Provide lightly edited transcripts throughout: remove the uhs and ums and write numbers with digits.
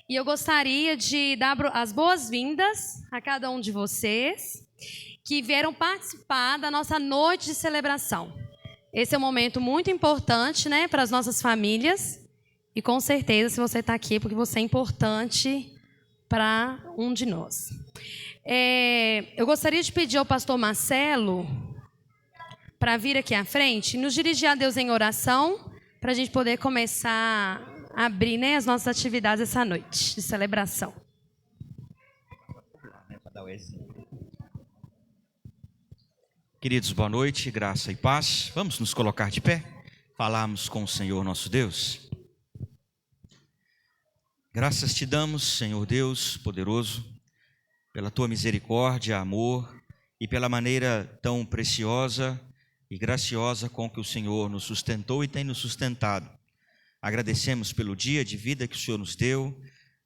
E eu gostaria de dar as boas-vindas a cada um de vocês que vieram participar da nossa noite de celebração. Esse é um momento muito importante, né, para as nossas famílias. E com certeza, se você está aqui, é porque você é importante para um de nós. Eu gostaria de pedir ao pastor Marcelo para vir aqui à frente e nos dirigir a Deus em oração, para a gente poder começar a abrir, né, as nossas atividades essa noite de celebração. Queridos, boa noite, graça e paz. Vamos nos colocar de pé, falarmos com o Senhor nosso Deus. Graças te damos, Senhor Deus poderoso, pela tua misericórdia, amor e pela maneira tão preciosa e graciosa com que o Senhor nos sustentou e tem nos sustentado. Agradecemos pelo dia de vida que o Senhor nos deu,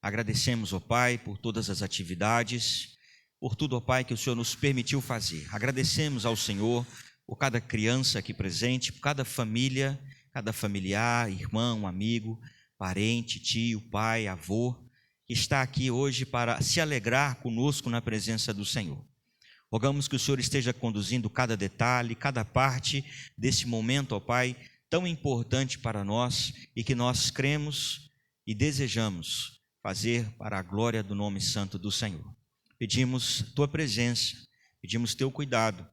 agradecemos, ó Pai, por todas as atividades, por tudo, ó Pai, que o Senhor nos permitiu fazer. Agradecemos ao Senhor por cada criança aqui presente, por cada família, cada familiar, irmão, amigo, parente, tio, pai, avô, que está aqui hoje para se alegrar conosco na presença do Senhor. Rogamos que o Senhor esteja conduzindo cada detalhe, cada parte desse momento, ó Pai, tão importante para nós e que nós cremos e desejamos fazer para a glória do nome santo do Senhor. Pedimos tua presença, pedimos teu cuidado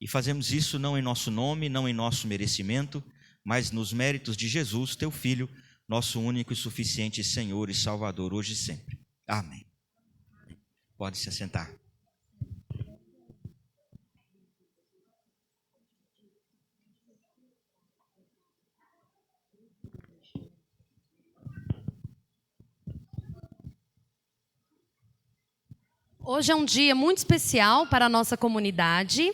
e fazemos isso não em nosso nome, não em nosso merecimento, mas nos méritos de Jesus, teu Filho, nosso único e suficiente Senhor e Salvador, hoje e sempre. Amém. Pode se assentar. Hoje é um dia muito especial para a nossa comunidade.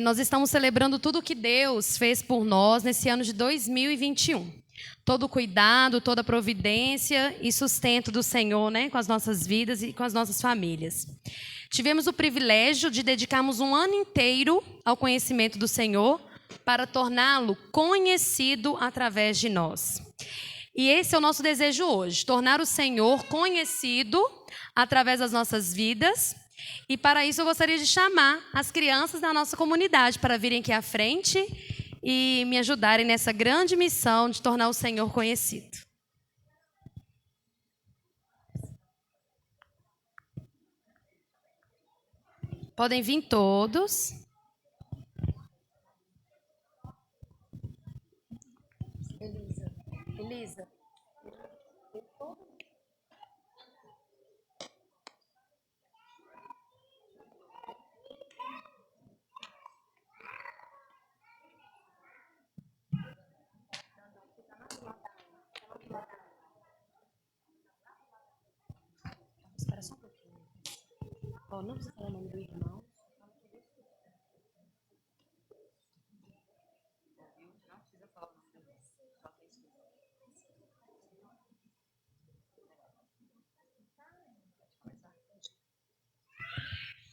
Nós estamos celebrando tudo o que Deus fez por nós nesse ano de 2021. Todo o cuidado, toda a providência e sustento do Senhor, né, com as nossas vidas e com as nossas famílias. Tivemos o privilégio de dedicarmos um ano inteiro ao conhecimento do Senhor para torná-lo conhecido através de nós. E esse é o nosso desejo hoje, tornar o Senhor conhecido através das nossas vidas. E para isso eu gostaria de chamar as crianças da nossa comunidade para virem aqui à frente e me ajudarem nessa grande missão de tornar o Senhor conhecido. Podem vir todos. Elisa. Espera só um pouquinho. Não precisa falar o nome do irmão.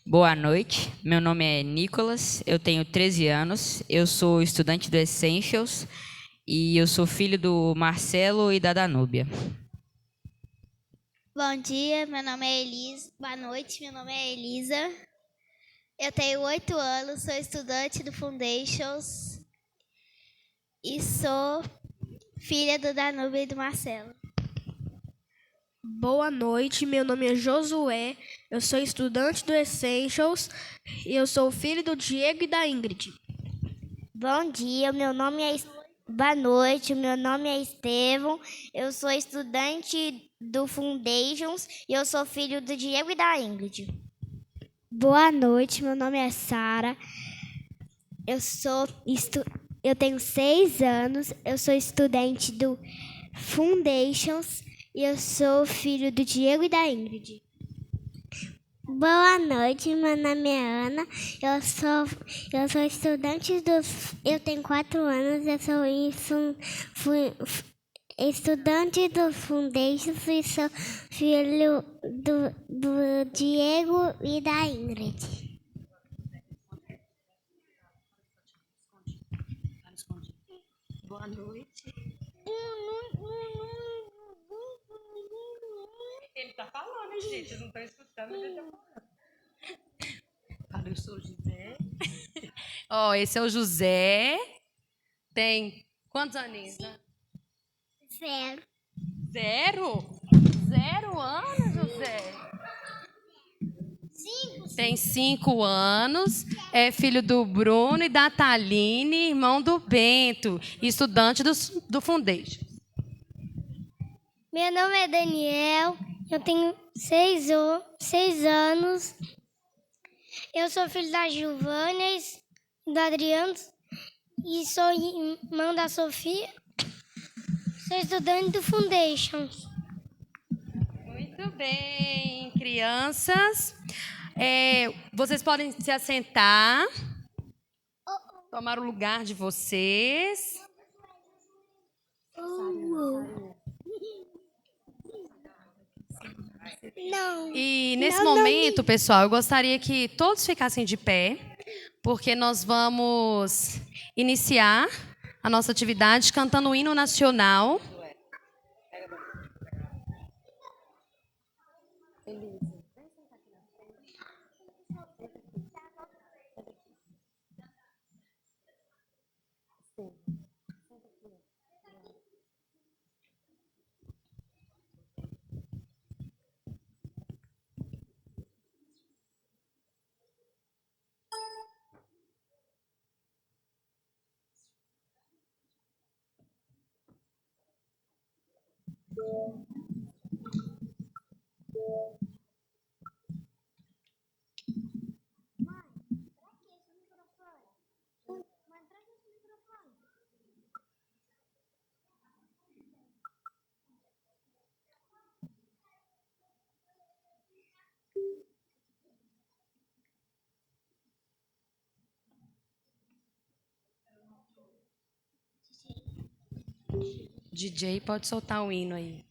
Boa noite, meu nome é Nicolas, eu tenho 13 anos, eu sou estudante do Essentials e eu sou filho do Marcelo e da Danúbia. Bom dia, meu nome é Elisa. Boa noite, meu nome é Elisa. Eu tenho 8 anos, sou estudante do Foundations e sou filha do Danúbia e do Marcelo. Boa noite, meu nome é Josué, eu sou estudante do Essentials e eu sou filho do Diego e da Ingrid. Bom dia, Boa noite, meu nome é Estevão, eu sou estudante do Foundations e eu sou filho do Diego e da Ingrid. Boa noite, meu nome é Sara, eu tenho 6 anos, eu sou estudante do Foundations e eu sou filho do Diego e da Ingrid. Boa noite, meu nome é Ana, eu sou estudante eu tenho 4 anos, eu sou estudante do Foundations e sou filho do Diego e da Ingrid. Boa noite. Ele está falando, hein, gente? Vocês não estão escutando, mas ele está falando. Eu sou o José. Ó, esse é o José. Tem quantos aninhos? Né? 0. 0? 0 anos, José? 5. Tem 5 anos. É filho do Bruno e da Thaline, irmão do Bento, estudante do Foundation. Meu nome é Daniel, eu tenho 6 anos. Eu sou filho da Giovânia e do Adriano e sou irmão da Sofia. Sou estudante do Foundation. Muito bem, crianças. Vocês podem se assentar, tomar o lugar de vocês. Não. E nesse momento, pessoal, eu gostaria que todos ficassem de pé, porque nós vamos iniciar a nossa atividade cantando o hino nacional. DJ, pode soltar o hino aí.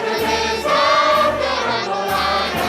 Grandeza, terra dourada.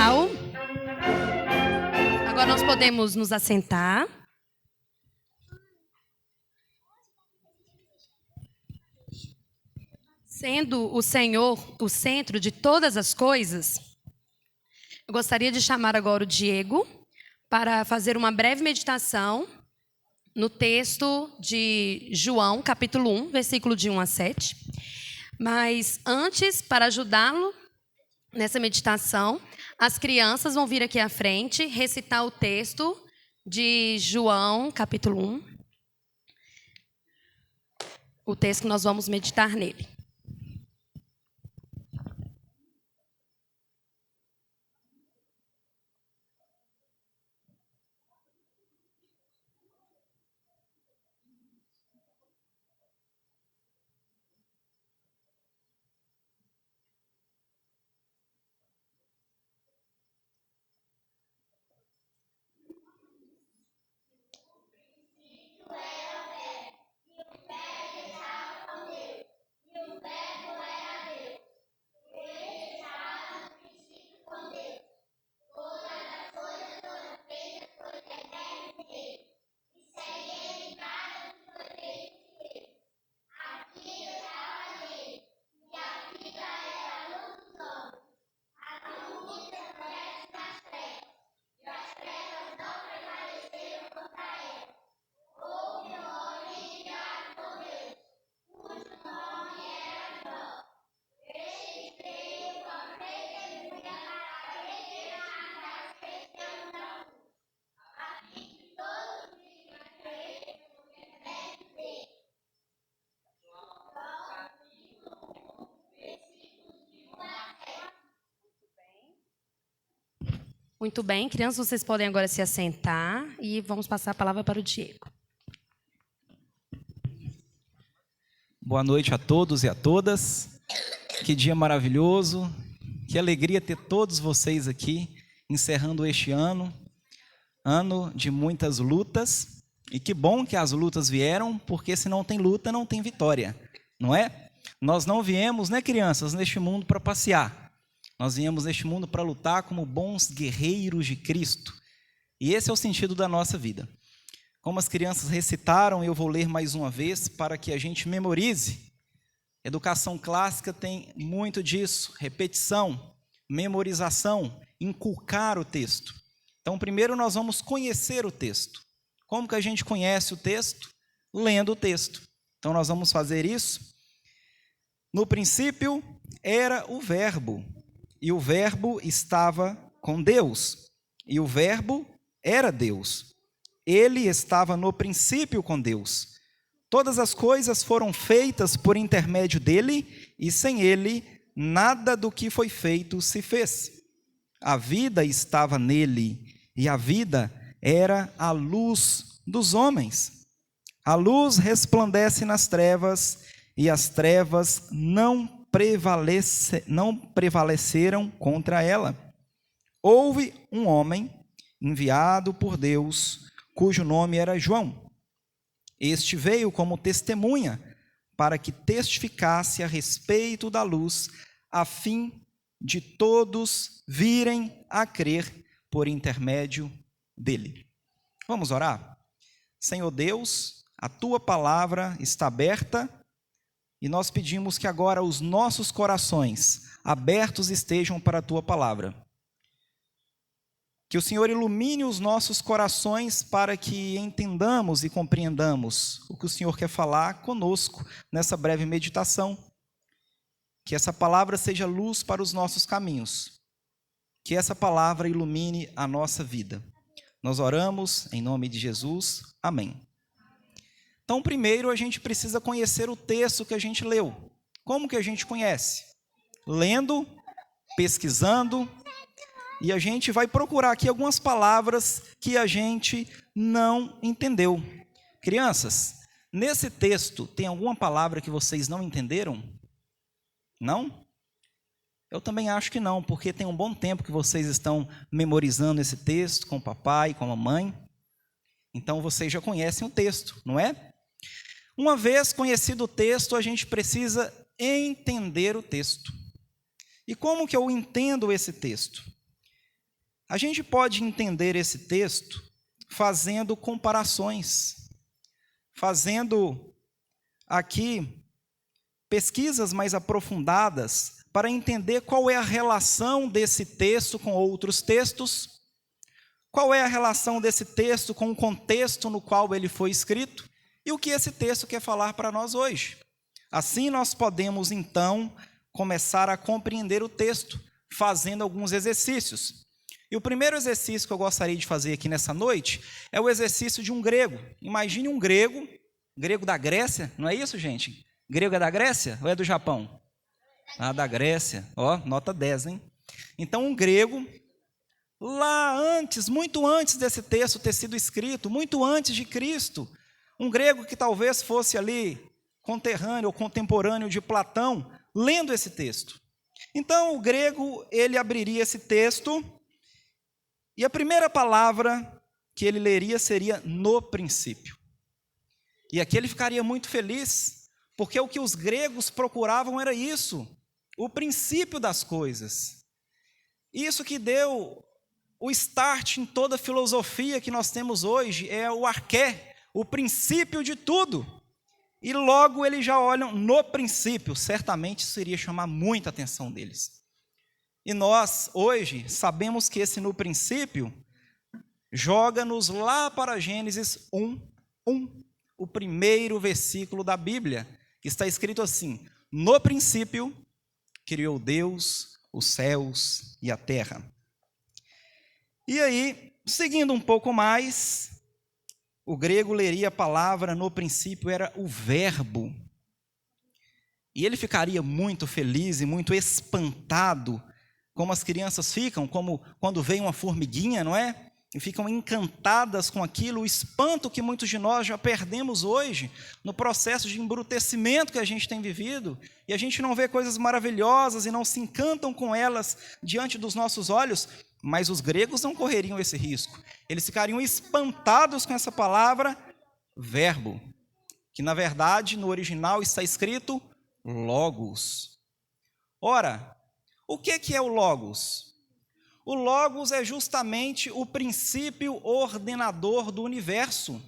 pessoal. Agora nós podemos nos assentar. Sendo o Senhor o centro de todas as coisas, eu gostaria de chamar agora o Diego para fazer uma breve meditação no texto de João, capítulo 1, versículo de 1 a 7. Mas antes, para ajudá-lo nessa meditação, as crianças vão vir aqui à frente recitar o texto de João, capítulo 1. O texto que nós vamos meditar nele. Muito bem, crianças, vocês podem agora se assentar e vamos passar a palavra para o Diego. Boa noite a todos e a todas. Que dia maravilhoso. Que alegria ter todos vocês aqui, encerrando este ano de muitas lutas. E que bom que as lutas vieram, porque se não tem luta, não tem vitória, não é? Nós não viemos, né, crianças, neste mundo para passear. Nós viemos neste mundo para lutar como bons guerreiros de Cristo. E esse é o sentido da nossa vida. Como as crianças recitaram, eu vou ler mais uma vez para que a gente memorize. Educação clássica tem muito disso, repetição, memorização, inculcar o texto. Então, primeiro nós vamos conhecer o texto. Como que a gente conhece o texto? Lendo o texto. Então, nós vamos fazer isso. No princípio, era o Verbo. E o Verbo estava com Deus, e o Verbo era Deus. Ele estava no princípio com Deus. Todas as coisas foram feitas por intermédio dele, e sem ele, nada do que foi feito se fez. A vida estava nele, e a vida era a luz dos homens. A luz resplandece nas trevas, e as trevas não prevaleceram contra ela. Houve um homem enviado por Deus, cujo nome era João. Este veio como testemunha, para que testificasse a respeito da luz, a fim de todos virem a crer por intermédio dele. Vamos orar? Senhor Deus, a tua palavra está aberta, e nós pedimos que agora os nossos corações abertos estejam para a tua palavra. Que o Senhor ilumine os nossos corações para que entendamos e compreendamos o que o Senhor quer falar conosco nessa breve meditação. Que essa palavra seja luz para os nossos caminhos. Que essa palavra ilumine a nossa vida. Nós oramos em nome de Jesus. Amém. Então, primeiro a gente precisa conhecer o texto que a gente leu. Como que a gente conhece? Lendo, pesquisando, e a gente vai procurar aqui algumas palavras que a gente não entendeu. Crianças, nesse texto tem alguma palavra que vocês não entenderam? Não? Eu também acho que não, porque tem um bom tempo que vocês estão memorizando esse texto com o papai e com a mamãe. Então, vocês já conhecem o texto, não é? Uma vez conhecido o texto, a gente precisa entender o texto. E como que eu entendo esse texto? A gente pode entender esse texto fazendo comparações, fazendo aqui pesquisas mais aprofundadas para entender qual é a relação desse texto com outros textos, qual é a relação desse texto com o contexto no qual ele foi escrito e o que esse texto quer falar para nós hoje. Assim nós podemos, então, começar a compreender o texto, fazendo alguns exercícios. E o primeiro exercício que eu gostaria de fazer aqui nessa noite é o exercício de um grego. Imagine um grego da Grécia, não é isso, gente? Grego é da Grécia ou é do Japão? Ah, da Grécia. Ó, nota 10, hein? Então, um grego, lá antes, muito antes desse texto ter sido escrito, muito antes de Cristo, um grego que talvez fosse ali conterrâneo ou contemporâneo de Platão, lendo esse texto. Então, o grego, ele abriria esse texto e a primeira palavra que ele leria seria no princípio. E aqui ele ficaria muito feliz, porque o que os gregos procuravam era isso, o princípio das coisas. Isso que deu o start em toda a filosofia que nós temos hoje, é o arqué, o princípio de tudo. E logo eles já olham no princípio, certamente isso iria chamar muita atenção deles. E nós, hoje, sabemos que esse no princípio joga-nos lá para Gênesis 1:1, o primeiro versículo da Bíblia, que está escrito assim: no princípio criou Deus os céus e a terra. E aí, seguindo um pouco mais, o grego leria a palavra no princípio, era o verbo. E ele ficaria muito feliz e muito espantado, como as crianças ficam, como quando vem uma formiguinha, não é? E ficam encantadas com aquilo, o espanto que muitos de nós já perdemos hoje, no processo de embrutecimento que a gente tem vivido, e a gente não vê coisas maravilhosas e não se encantam com elas diante dos nossos olhos, mas os gregos não correriam esse risco. Eles ficariam espantados com essa palavra verbo, que na verdade no original está escrito logos. Ora, o que é o logos? O logos é justamente o princípio ordenador do universo.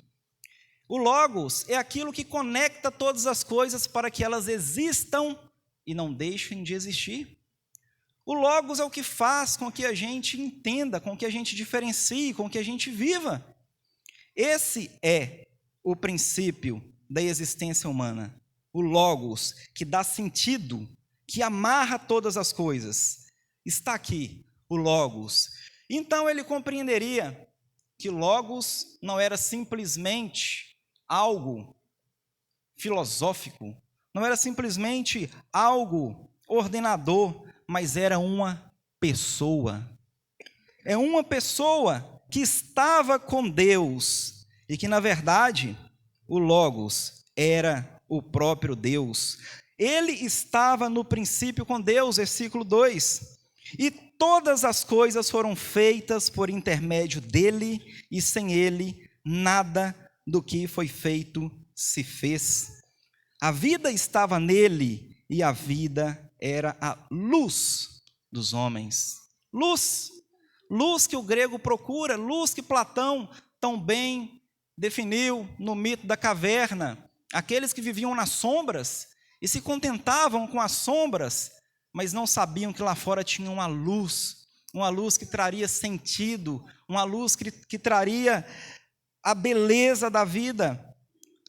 O logos é aquilo que conecta todas as coisas para que elas existam e não deixem de existir. O logos é o que faz com que a gente entenda, com que a gente diferencie, com que a gente viva. Esse é o princípio da existência humana. O logos, que dá sentido, que amarra todas as coisas. Está aqui, o logos. Então ele compreenderia que logos não era simplesmente algo filosófico, não era simplesmente algo ordenador, mas era uma pessoa. É uma pessoa que estava com Deus e que, na verdade, o Logos era o próprio Deus. Ele estava no princípio com Deus, versículo 2. E todas as coisas foram feitas por intermédio dele, e sem ele, nada do que foi feito se fez. A vida estava nele, e a vida era a luz dos homens. Luz, luz que o grego procura, luz que Platão tão bem definiu no mito da caverna. Aqueles que viviam nas sombras e se contentavam com as sombras, mas não sabiam que lá fora tinha uma luz que traria sentido, uma luz que traria a beleza da vida,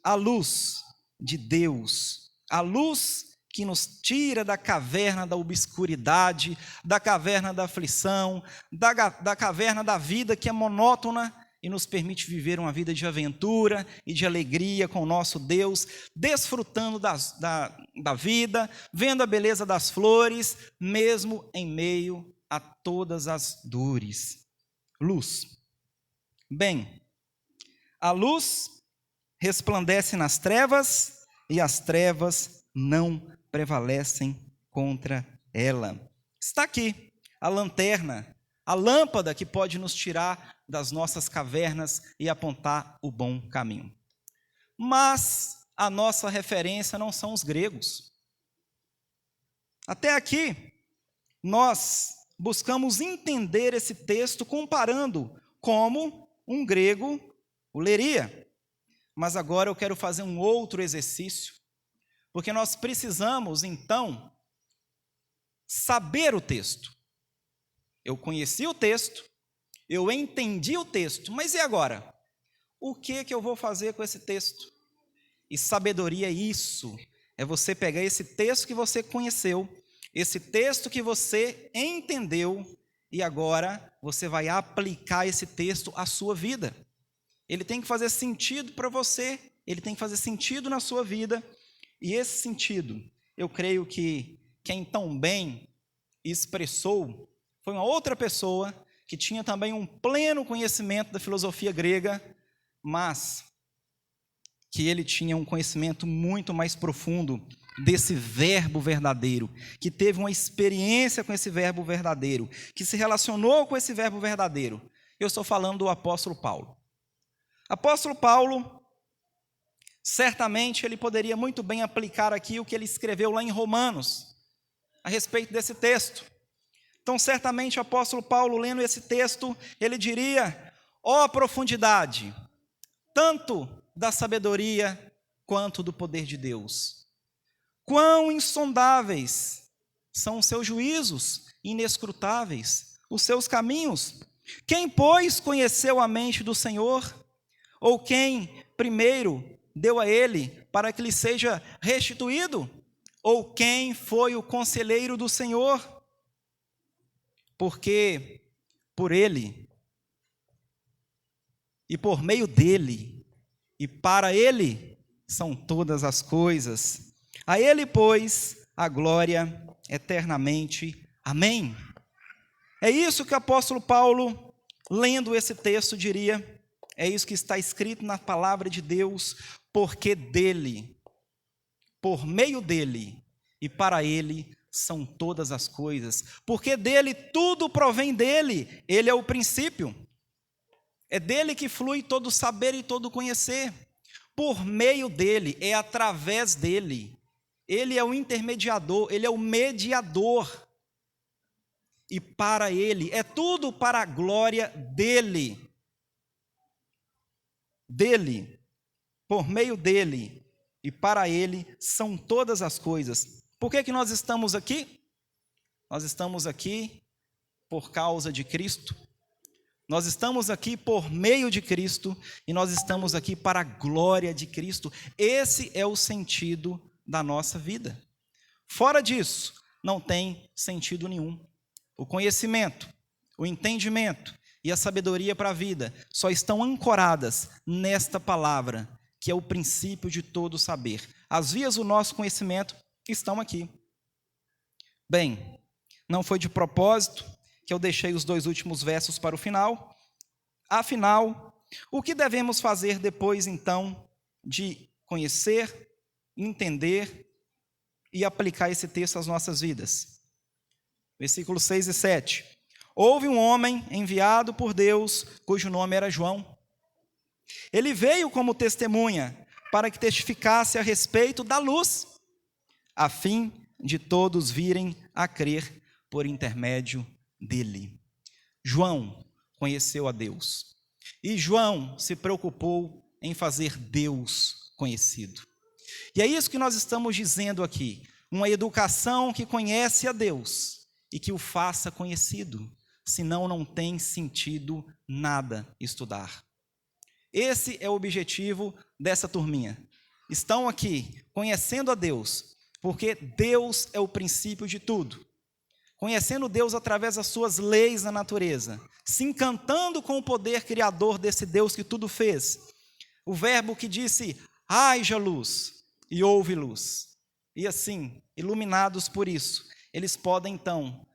a luz de Deus, a luz que nos tira da caverna da obscuridade, da caverna da aflição, da caverna da vida que é monótona e nos permite viver uma vida de aventura e de alegria com o nosso Deus, desfrutando da vida, vendo a beleza das flores, mesmo em meio a todas as dores. Luz. Bem, a luz resplandece nas trevas e as trevas não prevalecem contra ela. Está aqui a lanterna, a lâmpada que pode nos tirar das nossas cavernas e apontar o bom caminho. Mas a nossa referência não são os gregos. Até aqui, nós buscamos entender esse texto comparando como um grego o leria. Mas agora eu quero fazer um outro exercício, porque nós precisamos, então, saber o texto. Eu conheci o texto, eu entendi o texto, mas e agora? O que eu vou fazer com esse texto? E sabedoria é isso, é você pegar esse texto que você conheceu, esse texto que você entendeu, e agora você vai aplicar esse texto à sua vida. Ele tem que fazer sentido para você, ele tem que fazer sentido na sua vida, e esse sentido, eu creio que quem tão bem expressou foi uma outra pessoa que tinha também um pleno conhecimento da filosofia grega, mas que ele tinha um conhecimento muito mais profundo desse verbo verdadeiro, que teve uma experiência com esse verbo verdadeiro, que se relacionou com esse verbo verdadeiro. Eu estou falando do apóstolo Paulo. Apóstolo Paulo, certamente ele poderia muito bem aplicar aqui o que ele escreveu lá em Romanos, a respeito desse texto. Então, certamente o apóstolo Paulo, lendo esse texto, ele diria: ó profundidade, tanto da sabedoria quanto do poder de Deus. Quão insondáveis são os seus juízos, inescrutáveis os seus caminhos. Quem, pois, conheceu a mente do Senhor? Ou quem primeiro deu a ele para que lhe seja restituído? Ou quem foi o conselheiro do Senhor? Porque por ele, e por meio dele, e para ele são todas as coisas. A ele, pois, a glória eternamente. Amém. É isso que o apóstolo Paulo, lendo esse texto, diria. É isso que está escrito na palavra de Deus, porque dele, por meio dele e para ele são todas as coisas. Porque dele tudo provém dele, ele é o princípio. É dele que flui todo saber e todo conhecer. Por meio dele, é através dele. Ele é o intermediador, ele é o mediador. E para ele, é tudo para a glória dele. Dele, por meio dele e para ele são todas as coisas. Por que nós estamos aqui? Nós estamos aqui por causa de Cristo. Nós estamos aqui por meio de Cristo e nós estamos aqui para a glória de Cristo. Esse é o sentido da nossa vida. Fora disso, não tem sentido nenhum. O conhecimento, o entendimento e a sabedoria para a vida só estão ancoradas nesta palavra, que é o princípio de todo saber. As vias do nosso conhecimento estão aqui. Bem, não foi de propósito que eu deixei os 2 últimos versos para o final. Afinal, o que devemos fazer depois, então, de conhecer, entender e aplicar esse texto às nossas vidas? Versículos 6 e 7. Houve um homem enviado por Deus, cujo nome era João. Ele veio como testemunha para que testificasse a respeito da luz, a fim de todos virem a crer por intermédio dele. João conheceu a Deus. E João se preocupou em fazer Deus conhecido. E é isso que nós estamos dizendo aqui. Uma educação que conhece a Deus e que o faça conhecido. Senão não tem sentido nada estudar. Esse é o objetivo dessa turminha. Estão aqui conhecendo a Deus, porque Deus é o princípio de tudo. Conhecendo Deus através das suas leis na natureza, se encantando com o poder criador desse Deus que tudo fez. O verbo que disse, haja luz, e houve luz. E assim, iluminados por isso, eles podem então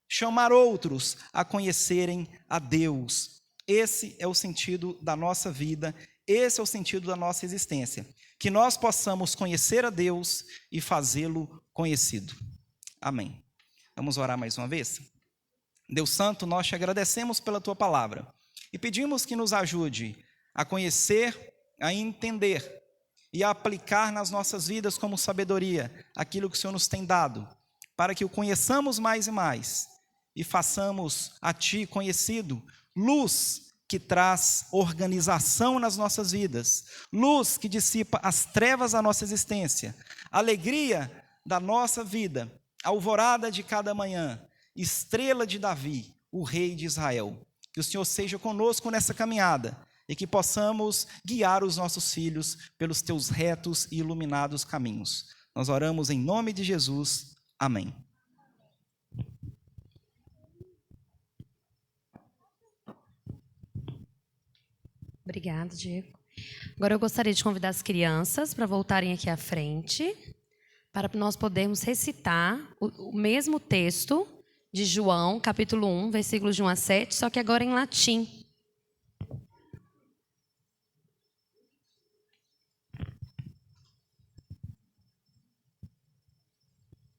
chamar outros a conhecerem a Deus. Esse é o sentido da nossa vida, esse é o sentido da nossa existência. Que nós possamos conhecer a Deus e fazê-lo conhecido. Amém. Vamos orar mais uma vez? Deus Santo, nós te agradecemos pela tua palavra e pedimos que nos ajude a conhecer, a entender e a aplicar nas nossas vidas como sabedoria aquilo que o Senhor nos tem dado, para que o conheçamos mais e mais e façamos a Ti conhecido, luz que traz organização nas nossas vidas, luz que dissipa as trevas da nossa existência, alegria da nossa vida, alvorada de cada manhã, estrela de Davi, o rei de Israel. Que o Senhor seja conosco nessa caminhada e que possamos guiar os nossos filhos pelos Teus retos e iluminados caminhos. Nós oramos em nome de Jesus. Amém. Obrigada, Diego. Agora eu gostaria de convidar as crianças para voltarem aqui à frente, para nós podermos recitar o mesmo texto de João, capítulo 1, versículos de 1 a 7, só que agora em latim.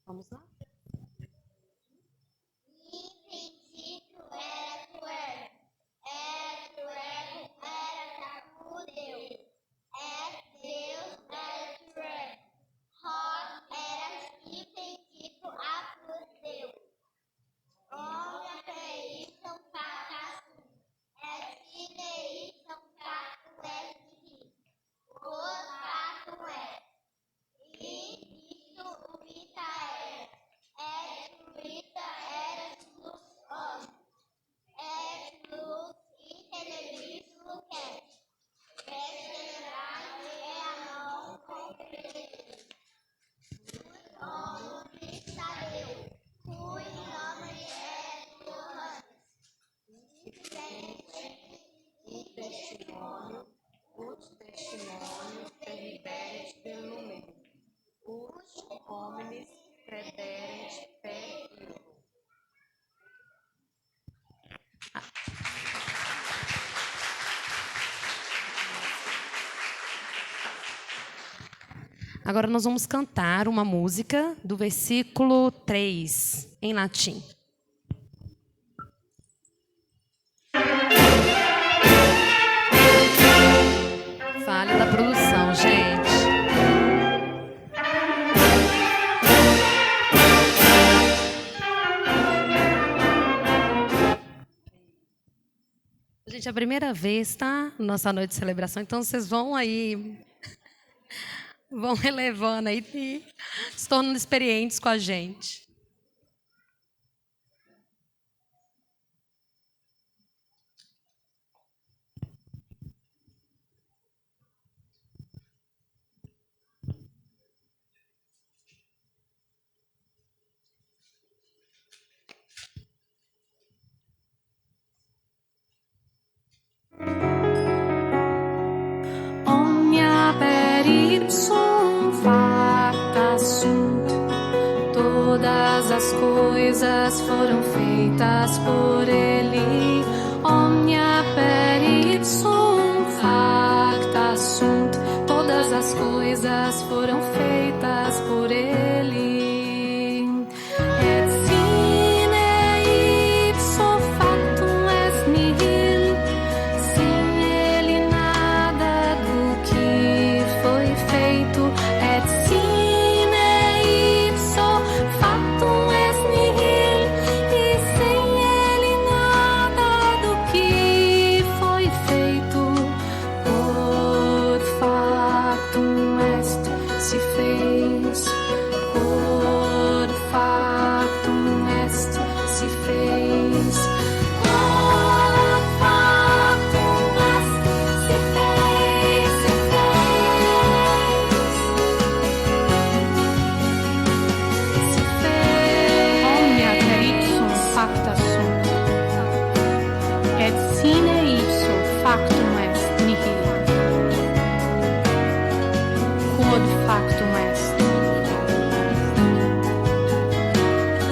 Vamos lá? Agora nós vamos cantar uma música do versículo 3, em latim. Falha da produção, gente. Gente, é a primeira vez, tá? Nossa noite de celebração, então vocês vão aí... vão relevando aí e se tornando experientes com a gente. Omnia per ipsum facta sunt, todas as coisas foram feitas por ele. Omnia per ipsum facta sunt, todas as coisas foram feitas por ele. Et sine ipso factum est nihil, sem ele nada do que foi feito. Et sine ipso factum est nihil, e sem ele nada do que foi feito. Quod factum est, se fez. Quod factum est, se fez. Quod factum est, se fez, se fez. Se fez. Omnia per ipsum facta sunt, et sine ipso factum est nihil. Quod factum est.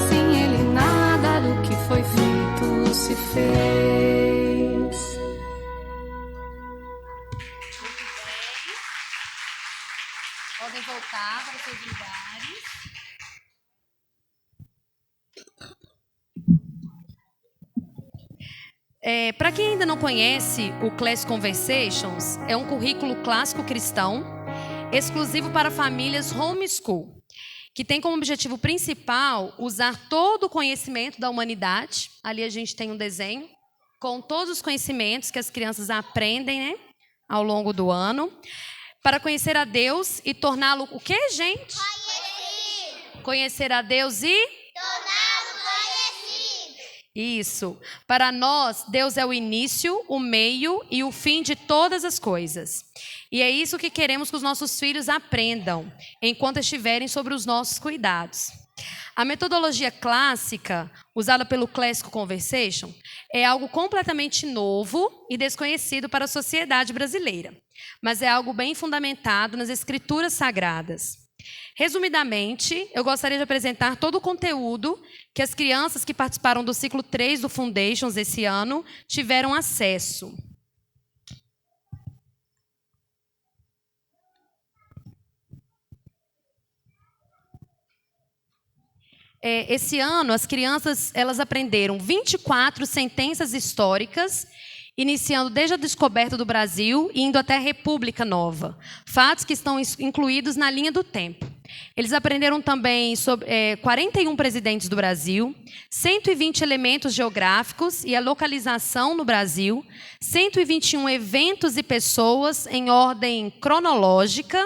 Sem ele nada do que foi feito se fez. Podem voltar para seus lugares. Para quem ainda não conhece, o Class Conversations é um currículo clássico cristão exclusivo para famílias homeschool. que tem como objetivo principal usar todo o conhecimento da humanidade. Ali a gente tem um desenho com todos os conhecimentos que as crianças aprendem, né, ao longo do ano, para conhecer a Deus e torná-lo o quê, gente? Conhecido. Conhecer a Deus e Torná-lo conhecido. isso. Para nós, Deus é o início, o meio e o fim de todas as coisas. E é isso que queremos que os nossos filhos aprendam enquanto estiverem sobre os nossos cuidados. A metodologia clássica, usada pelo Classical Conversation, é algo completamente novo e desconhecido para a sociedade brasileira, mas é algo bem fundamentado nas escrituras sagradas. Resumidamente, eu gostaria de apresentar todo o conteúdo que as crianças que participaram do ciclo 3 do Foundations esse ano tiveram acesso. Esse ano, as crianças elas aprenderam 24 sentenças históricas, iniciando desde a descoberta do Brasil e indo até a República Nova. Fatos que estão incluídos na linha do tempo. Eles aprenderam também sobre 41 presidentes do Brasil, 120 elementos geográficos e a localização no Brasil, 121 eventos e pessoas em ordem cronológica,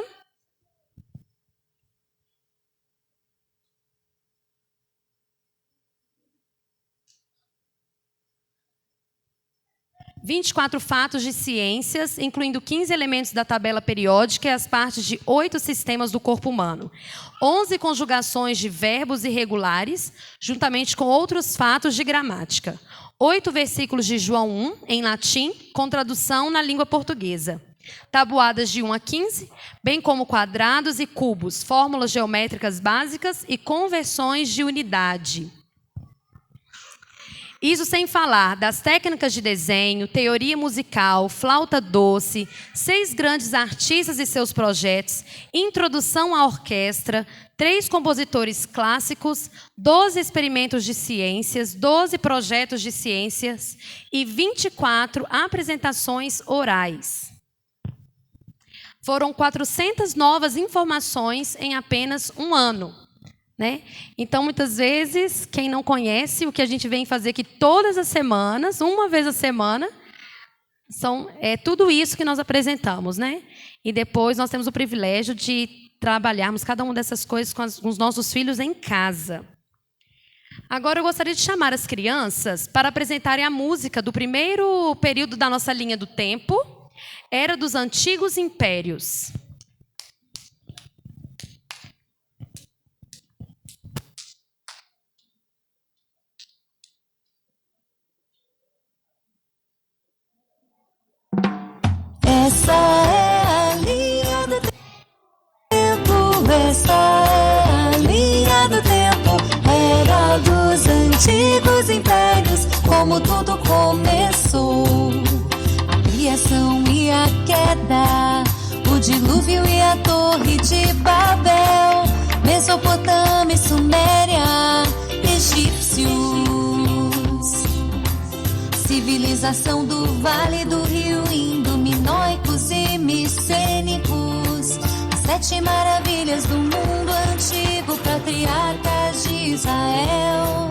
24 fatos de ciências, incluindo 15 elementos da tabela periódica e as partes de 8 sistemas do corpo humano. 11 conjugações de verbos irregulares, juntamente com outros fatos de gramática. 8 versículos de João 1, em latim, com tradução na língua portuguesa. Tabuadas de 1 a 15, bem como quadrados e cubos, fórmulas geométricas básicas e conversões de unidade. Isso sem falar das técnicas de desenho, teoria musical, flauta doce, 6 grandes artistas e seus projetos, introdução à orquestra, 3 compositores clássicos, 12 experimentos de ciências, 12 projetos de ciências e 24 apresentações orais. Foram 400 novas informações em apenas um ano. Né? Então, muitas vezes, quem não conhece o que a gente vem fazer aqui todas as semanas, uma vez a semana, é tudo isso que nós apresentamos. Né? E depois nós temos o privilégio de trabalharmos cada uma dessas coisas com os nossos filhos em casa. Agora eu gostaria de chamar as crianças para apresentarem a música do primeiro período da nossa linha do tempo, Era dos Antigos Impérios. Essa é a linha do tempo, essa é a linha do tempo, era dos antigos impérios, como tudo começou. A criação e a queda, o dilúvio e a torre de Babel, Mesopotâmia e Suméria, egípcios. Civilização do Vale do Rio Indo, minoicos e micênicos, as 7 maravilhas do mundo antigo, patriarcas de Israel,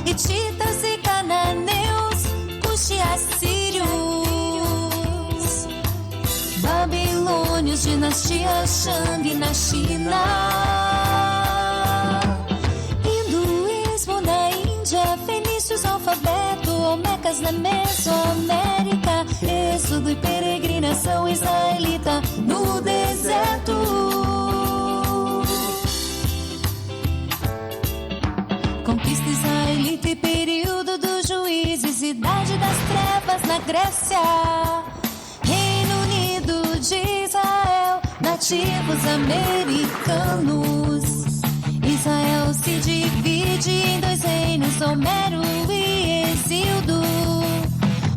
hititas e cananeus, cuxi e assírios, babilônios, dinastia Shang na China, hinduísmo na Índia, fenícios, alfabeto, olmecas na Mesoamérica, êxodo e peregrinação israelita no deserto. Conquista israelita e período dos juízes, idade das trevas na Grécia, Reino Unido de Israel, nativos americanos. Israel se divide em 2 reinos, Homero e Exildo.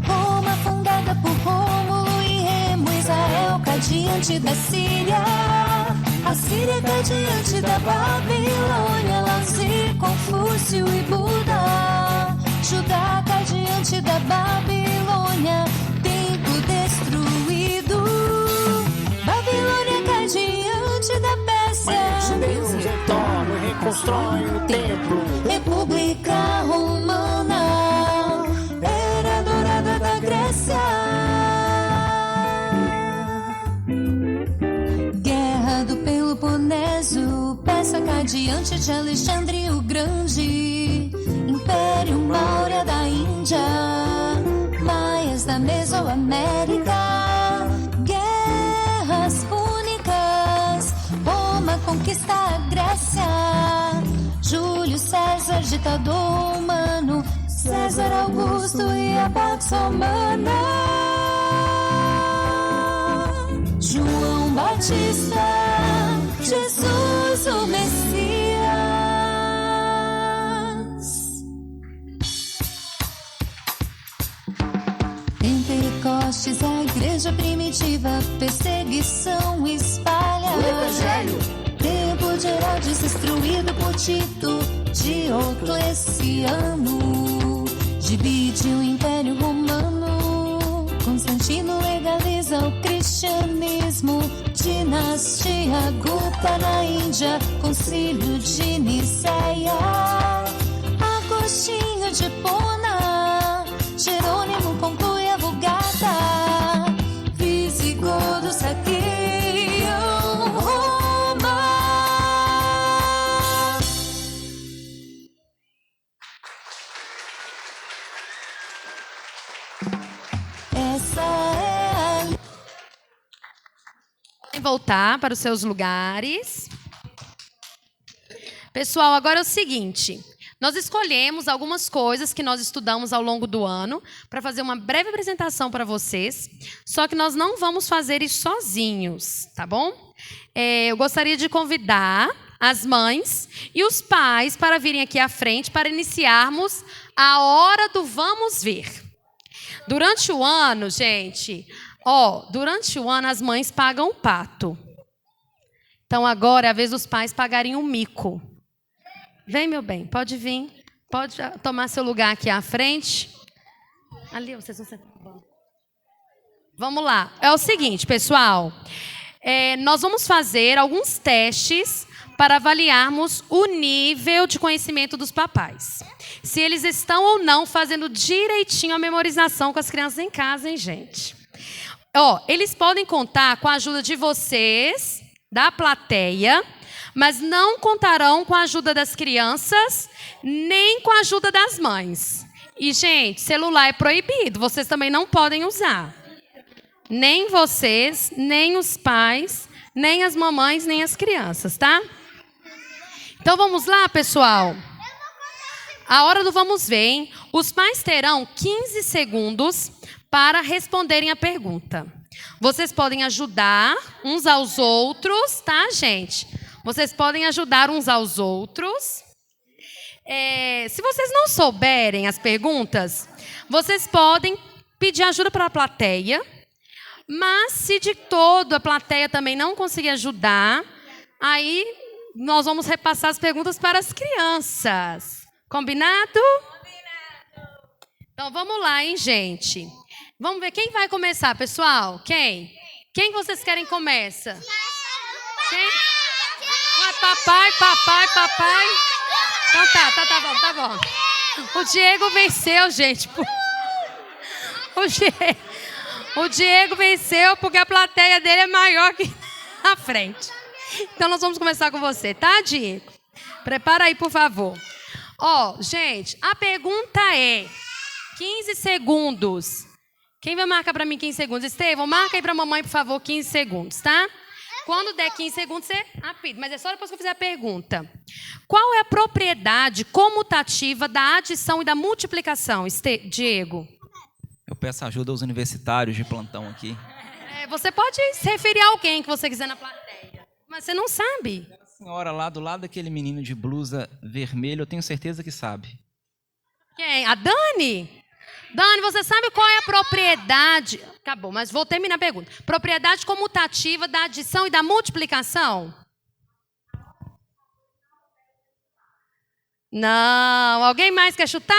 Roma fundada por Rômulo e Remo, Israel cai diante da Síria, a Síria cai diante da Babilônia, Lao-tse, Confúcio e Buda. Judá cai diante da Babilônia, templo destruído. Babilônia cai diante da Pérsia. constrói o templo. República Romana, era dourada da Grécia. Guerra do Peloponeso, Pérsia cai diante de Alexandre o Grande. Império Maurya da Índia, Maias da Mesoamérica. Guerras púnicas, Roma conquista a Grécia. Júlio César, ditador humano, César Augusto e a Pax Romana. João Batista, Jesus o Messias. Pentecostes, a igreja primitiva, perseguição espalha. O evangelho. Templo de Herodes destruído por Tito, Diocleciano. Divide o Império Romano, Constantino legaliza o cristianismo. Dinastia Gupta na Índia, Concílio de Nicéia. Agostinho de Hipona, Jerônimo conclui a Vulgata. Visigodos saqueiam Roma. Essa é a... Podem voltar para os seus lugares. Pessoal, agora é o seguinte. Nós escolhemos algumas coisas que nós estudamos ao longo do ano para fazer uma breve apresentação para vocês. Só que nós não vamos fazer isso sozinhos, tá bom? Eu gostaria de convidar as mães e os pais para virem aqui à frente para iniciarmos a hora do vamos ver. Durante o ano, gente, durante o ano as mães pagam o pato. Então agora é a vez dos pais pagarem o mico. Vem, meu bem, pode vir. Pode tomar seu lugar aqui à frente. Ali, vocês vão sentar. Vamos lá. É o seguinte, pessoal. Nós vamos fazer alguns testes para avaliarmos o nível de conhecimento dos papais. Se eles estão ou não fazendo direitinho a memorização com as crianças em casa, hein, gente? Eles podem contar com a ajuda de vocês, da plateia, mas não contarão com a ajuda das crianças, nem com a ajuda das mães. E, gente, celular é proibido, vocês também não podem usar. Nem vocês, nem os pais, nem as mamães, nem as crianças, tá? Então, vamos lá, pessoal? A hora do vamos ver, hein? Os pais terão 15 segundos para responderem a pergunta. Vocês podem ajudar uns aos outros, tá, gente? Vocês podem ajudar uns aos outros. Se vocês não souberem as perguntas, vocês podem pedir ajuda para a plateia. Mas se de todo a plateia também não conseguir ajudar, aí nós vamos repassar as perguntas para as crianças. Combinado? Combinado. Então vamos lá, hein, gente? Vamos ver quem vai começar, pessoal? Quem? Quem vocês querem começa? Quem? Papai. Então tá bom. O Diego venceu, gente. O Diego venceu porque a plateia dele é maior que a frente. Então nós vamos começar com você, tá, Diego? Prepara aí, por favor. Gente, a pergunta é 15 segundos. Quem vai marcar para mim 15 segundos? Estevão, marca aí para a mamãe, por favor, 15 segundos, tá? Quando der 15 segundos, você apita. Mas é só depois que eu fizer a pergunta. Qual é a propriedade comutativa da adição e da multiplicação, Diego? Eu peço ajuda aos universitários de plantão aqui. Você pode se referir a alguém que você quiser na plateia. Mas você não sabe. A senhora lá do lado daquele menino de blusa vermelha, eu tenho certeza que sabe. Quem? A Dani? Dani, você sabe qual é a propriedade... Acabou, mas vou terminar a pergunta. Propriedade comutativa da adição e da multiplicação? Não. Alguém mais quer chutar?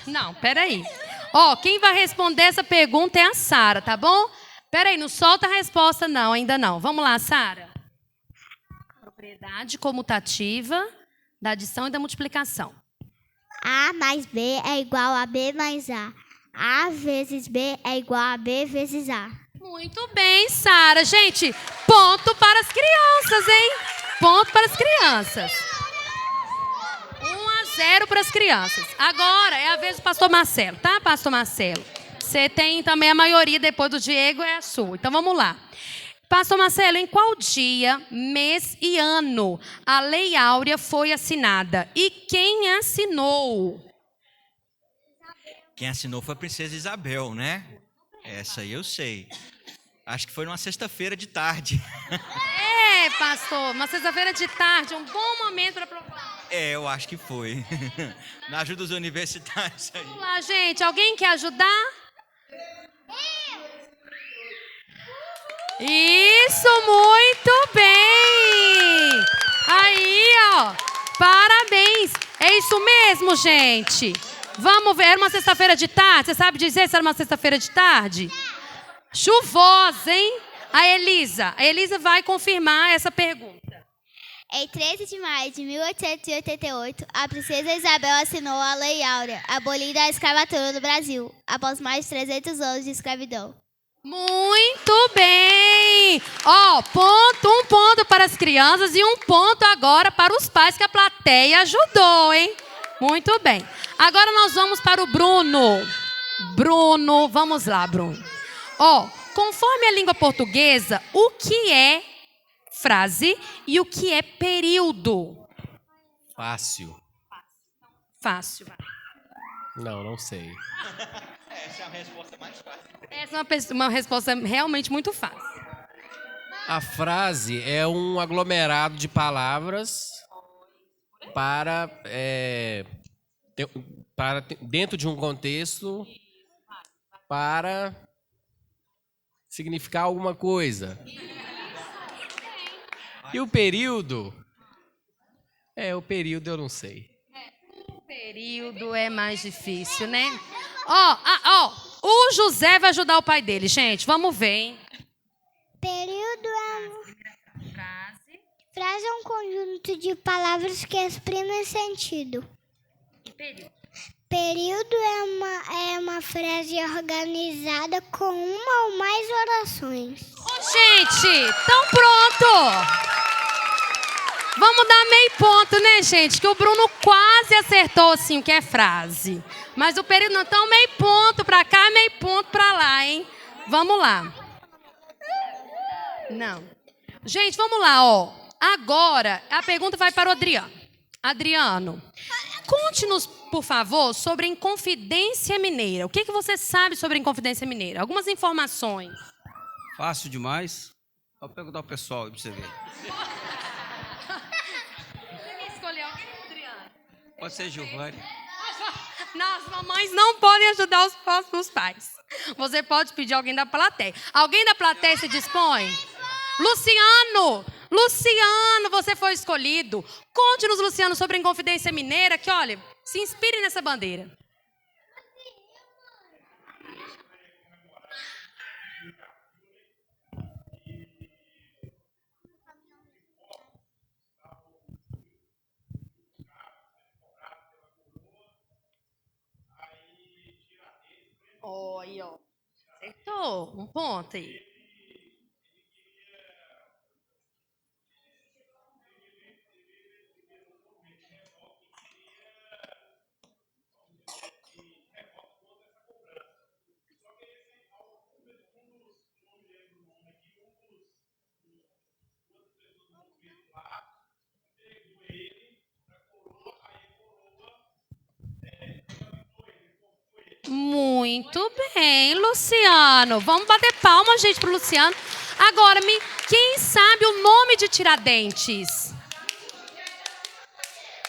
Não, peraí. Quem vai responder essa pergunta é a Sara, tá bom? Peraí, não solta a resposta não, ainda não. Vamos lá, Sara. Propriedade comutativa da adição e da multiplicação. A mais B é igual a B mais A. A vezes B é igual a B vezes A. Muito bem, Sara. Gente, ponto para as crianças, hein? Ponto para as crianças. 1-0 para as crianças. Agora é a vez do pastor Marcelo, tá, pastor Marcelo? Você tem também a maioria, depois do Diego é a sua. Então vamos lá. Pastor Marcelo, em qual dia, mês e ano a Lei Áurea foi assinada? E quem assinou? Quem assinou foi a princesa Isabel, né? Essa aí eu sei. Acho que foi numa sexta-feira de tarde. É, pastor, uma sexta-feira de tarde, um bom momento para provar. Eu acho que foi. Na ajuda dos universitários aí. Vamos lá, gente. Alguém quer ajudar? Isso, muito bem! Aí, ó, parabéns! É isso mesmo, gente! Vamos ver, era uma sexta-feira de tarde? Você sabe dizer se era uma sexta-feira de tarde? Chuvosa, hein? A Elisa vai confirmar essa pergunta. Em 13 de maio de 1888, a princesa Isabel assinou a Lei Áurea, abolindo a escravatura no Brasil, após mais de 300 anos de escravidão. Muito bem! Ó, um ponto para as crianças e um ponto agora para os pais que a plateia ajudou, hein? Muito bem. Agora nós vamos para o Bruno. Bruno, vamos lá, Bruno. Ó, conforme a língua portuguesa, o que é frase e o que é período? Fácil. Fácil. Não sei. Essa é a resposta mais fácil. Essa é uma resposta realmente muito fácil. A frase é um aglomerado de palavras para dentro de um contexto para significar alguma coisa. E o período? O período eu não sei. O período é mais difícil, né? Ó, o José vai ajudar o pai dele, gente. Vamos ver, hein? Período frase é um conjunto de palavras que exprimem sentido. Período é uma frase organizada com uma ou mais orações. Gente, então pronto! Vamos dar meio ponto, né, gente? Que o Bruno quase acertou, assim, o que é frase. Mas o período não, então meio ponto pra cá, meio ponto pra lá, hein? Vamos lá. Não. Gente, vamos lá, ó. Agora, a pergunta vai para o Adriano. Adriano, conte-nos, por favor, sobre a Inconfidência Mineira. O que você sabe sobre a Inconfidência Mineira? Algumas informações. Fácil demais. Vou perguntar ao pessoal aí pra você ver. Você quer escolher alguém, Adriano? Pode ser Giovanni. As mamães não podem ajudar os pais. Você pode pedir alguém da plateia. Alguém da plateia se dispõe? Luciano! Luciano, você foi escolhido. Conte-nos, Luciano, sobre a Inconfidência Mineira, que, olha, se inspire nessa bandeira. Aí, ó. Acertou. Um ponto aí. Muito bem, Luciano. Vamos bater palma, gente, pro Luciano. Agora, quem sabe o nome de Tiradentes?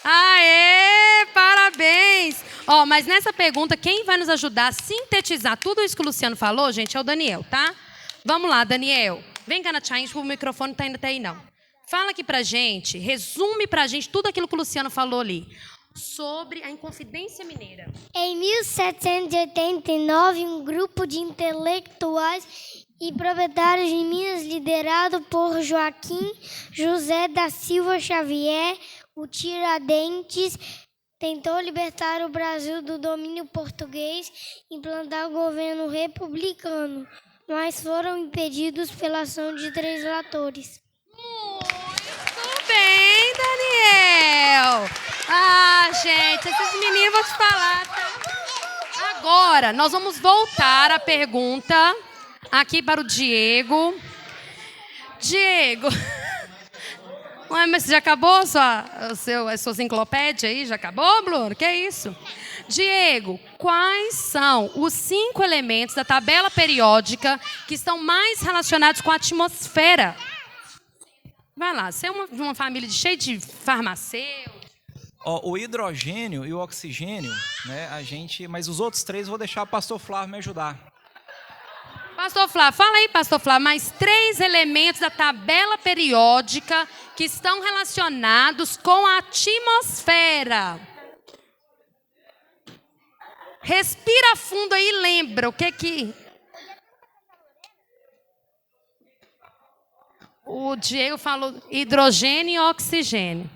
Aê, parabéns. Ó, mas nessa pergunta, quem vai nos ajudar a sintetizar tudo isso que o Luciano falou, gente, é o Daniel, tá? Vamos lá, Daniel. Vem cá na Challenge, o microfone não tá ainda até aí, não. Fala aqui pra gente, resume pra gente tudo aquilo que o Luciano falou ali. sobre a Inconfidência Mineira. Em 1789, um grupo de intelectuais e proprietários de Minas, liderado por Joaquim José da Silva Xavier, o Tiradentes, tentou libertar o Brasil do domínio português e implantar o governo republicano, mas foram impedidos pela ação de 3 relatores. Muito bem, Daniel! Ah, gente, esses meninos vou te falar, tá? Agora, nós vamos voltar a pergunta aqui para o Diego. Diego, ué, mas já acabou a sua enciclopédia aí? Já acabou, Bruno? Que é isso? Diego, quais são os 5 elementos da tabela periódica que estão mais relacionados com a atmosfera? Vai lá, você é uma família cheia de farmacêuticos. O hidrogênio e o oxigênio, né? Mas os outros 3 eu vou deixar o pastor Flávio me ajudar. Pastor Flávio, fala aí, pastor Flávio, mais 3 elementos da tabela periódica que estão relacionados com a atmosfera. Respira fundo aí e lembra o que... O Diego falou hidrogênio e oxigênio.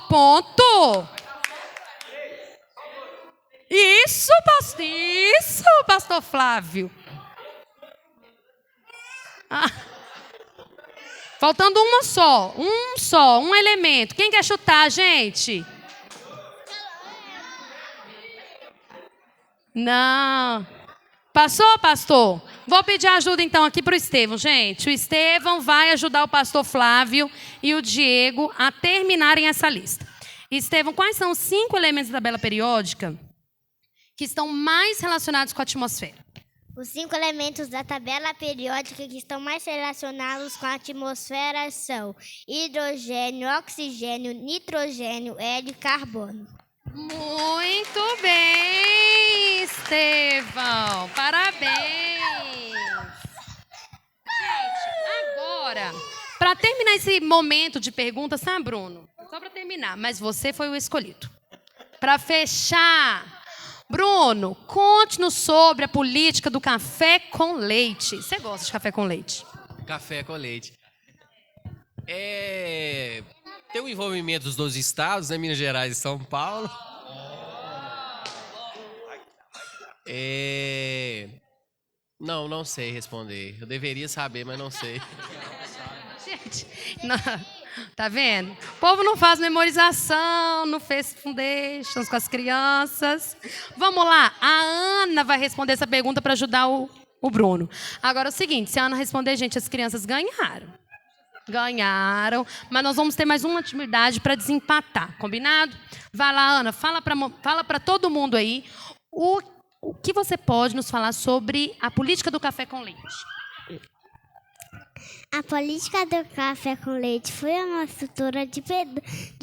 Ponto! Isso, pastor Flávio. Faltando uma só. Um elemento. Quem quer chutar, gente? Não. Passou, pastor? Vou pedir ajuda então aqui para o Estevão, gente. O Estevão vai ajudar o pastor Flávio e o Diego a terminarem essa lista. Estevão, quais são os 5 elementos da tabela periódica que estão mais relacionados com a atmosfera? Os 5 elementos da tabela periódica que estão mais relacionados com a atmosfera são hidrogênio, oxigênio, nitrogênio, hélio e carbono. Muito bem, Estevão. Parabéns. Gente, agora, para terminar esse momento de perguntas, tá, Bruno? Só para terminar, mas você foi o escolhido. Para fechar, Bruno, conte-nos sobre a política do café com leite. Você gosta de café com leite? Café com leite. Tem o envolvimento dos 12 estados, né? Minas Gerais e São Paulo. Não sei responder. Eu deveria saber, mas não sei. Gente, não, tá vendo? O povo não faz memorização, não fez foundations com as crianças. Vamos lá, a Ana vai responder essa pergunta para ajudar o Bruno. Agora é o seguinte, se a Ana responder, gente, as crianças ganharam. Mas nós vamos ter mais uma atividade para desempatar, combinado? Vai lá, Ana, fala para todo mundo aí o que você pode nos falar sobre a política do café com leite. A política do café com leite foi uma estrutura de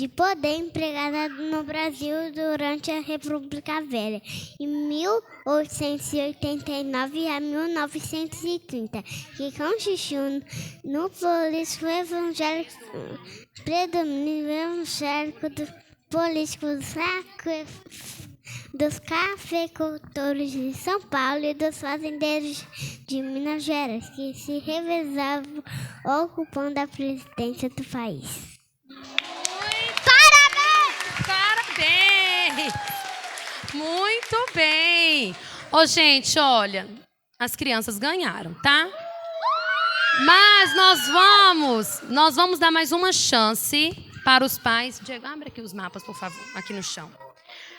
poder empregada no Brasil durante a República Velha, em 1889 a 1930, que consistiu no político evangélico, predomínio evangélico do político dos cafeicultores de São Paulo e dos fazendeiros de Minas Gerais, que se revezavam ocupando a presidência do país. Parabéns! Muito bem! Gente, olha, as crianças ganharam, tá? Mas nós vamos dar mais uma chance para os pais. Diego, abre aqui os mapas, por favor, aqui no chão.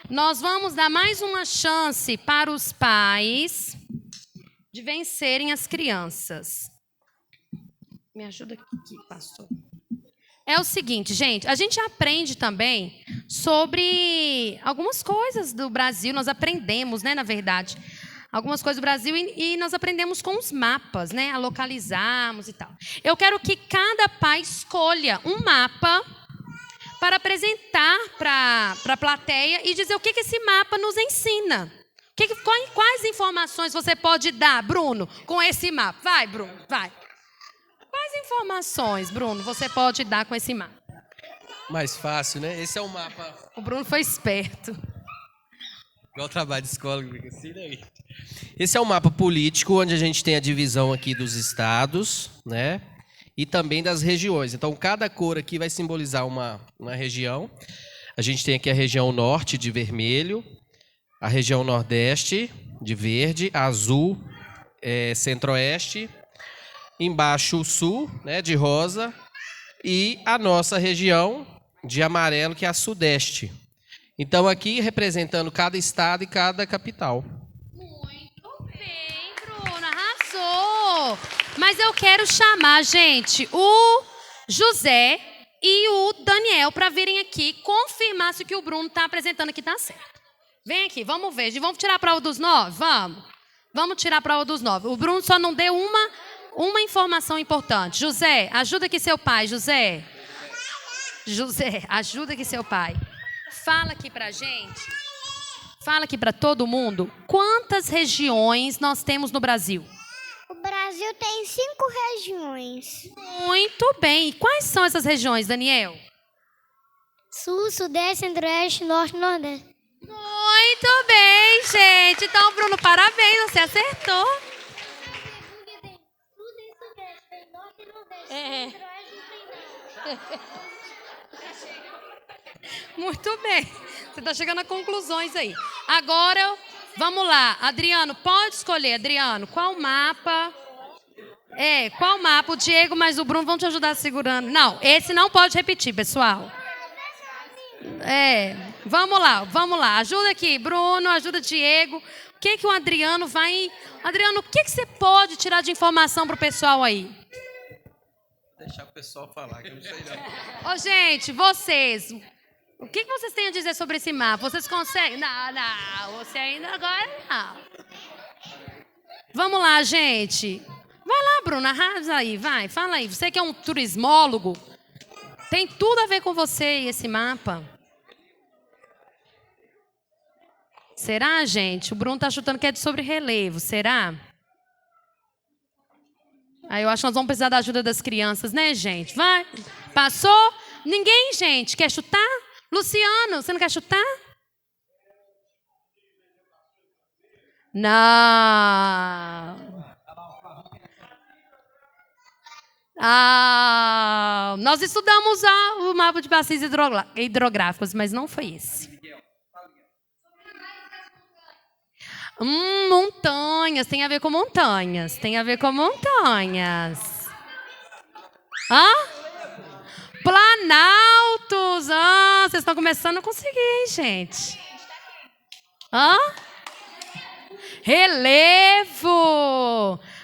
Nós vamos dar mais uma chance para os pais de vencerem as crianças. Me ajuda aqui, pastor. É o seguinte, gente, a gente aprende também sobre algumas coisas do Brasil. Nós aprendemos, né, na verdade, algumas coisas do Brasil e nós aprendemos com os mapas, né, a localizarmos e tal. Eu quero que cada pai escolha um mapa para apresentar para a plateia e dizer o que esse mapa nos ensina. Quais informações você pode dar, Bruno, com esse mapa? Vai, Bruno, vai. Quais informações, Bruno, você pode dar com esse mapa? Mais fácil, né? Esse é o mapa. O Bruno foi esperto. Igual trabalho de escola, que fica assim, né? Esse é o mapa político, onde a gente tem a divisão aqui dos estados, né? E também das regiões. Então, cada cor aqui vai simbolizar uma região. A gente tem aqui a região norte, de vermelho, a região nordeste, de verde, azul, centro-oeste, embaixo o sul, né, de rosa, e a nossa região de amarelo, que é a sudeste. Então, aqui representando cada estado e cada capital. Muito bem, Bruno, arrasou. Mas eu quero chamar, gente, o José e o Daniel para virem aqui confirmar se o que o Bruno está apresentando aqui está certo. Vem aqui, vamos ver. Vamos tirar a prova dos 9? Vamos. Vamos tirar a prova dos 9. O Bruno só não deu uma informação importante. José, ajuda aqui seu pai, José. José, ajuda aqui seu pai. Fala aqui pra gente. Fala aqui para todo mundo. Quantas regiões nós temos no Brasil? O Brasil tem 5 regiões. Muito bem. E quais são essas regiões, Daniel? Sul, Sudeste, Centro-Oeste, Norte e Nordeste. Muito bem, gente. Então, Bruno, parabéns, você acertou. Muito bem. Você está chegando a conclusões aí. Agora, vamos lá. Adriano, pode escolher, Adriano. Qual mapa? Qual mapa? O Diego, mas o Bruno vão te ajudar segurando. Não, esse não pode repetir, pessoal. Vamos lá. Ajuda aqui, Bruno, ajuda Diego. O que o Adriano vai... Adriano, o que você pode tirar de informação para o pessoal aí? Vou deixar o pessoal falar, que eu não sei não. Ô, gente, vocês... O que vocês têm a dizer sobre esse mapa? Vocês conseguem? Não, você ainda agora não. Vamos lá, gente. Vai lá, Bruno, arrasa aí, vai, fala aí. Você que é um turismólogo, tem tudo a ver com você e esse mapa. Será, gente? O Bruno tá chutando que é sobre relevo, será? Aí eu acho que nós vamos precisar da ajuda das crianças, né, gente? Vai. Passou? Ninguém, gente, quer chutar? Luciano, você não quer chutar? Não. Nós estudamos o mapa de bacias hidrográficos, mas não foi esse. Montanhas, tem a ver com montanhas. Planaltos. Vocês estão começando a conseguir, hein, gente? Relevo.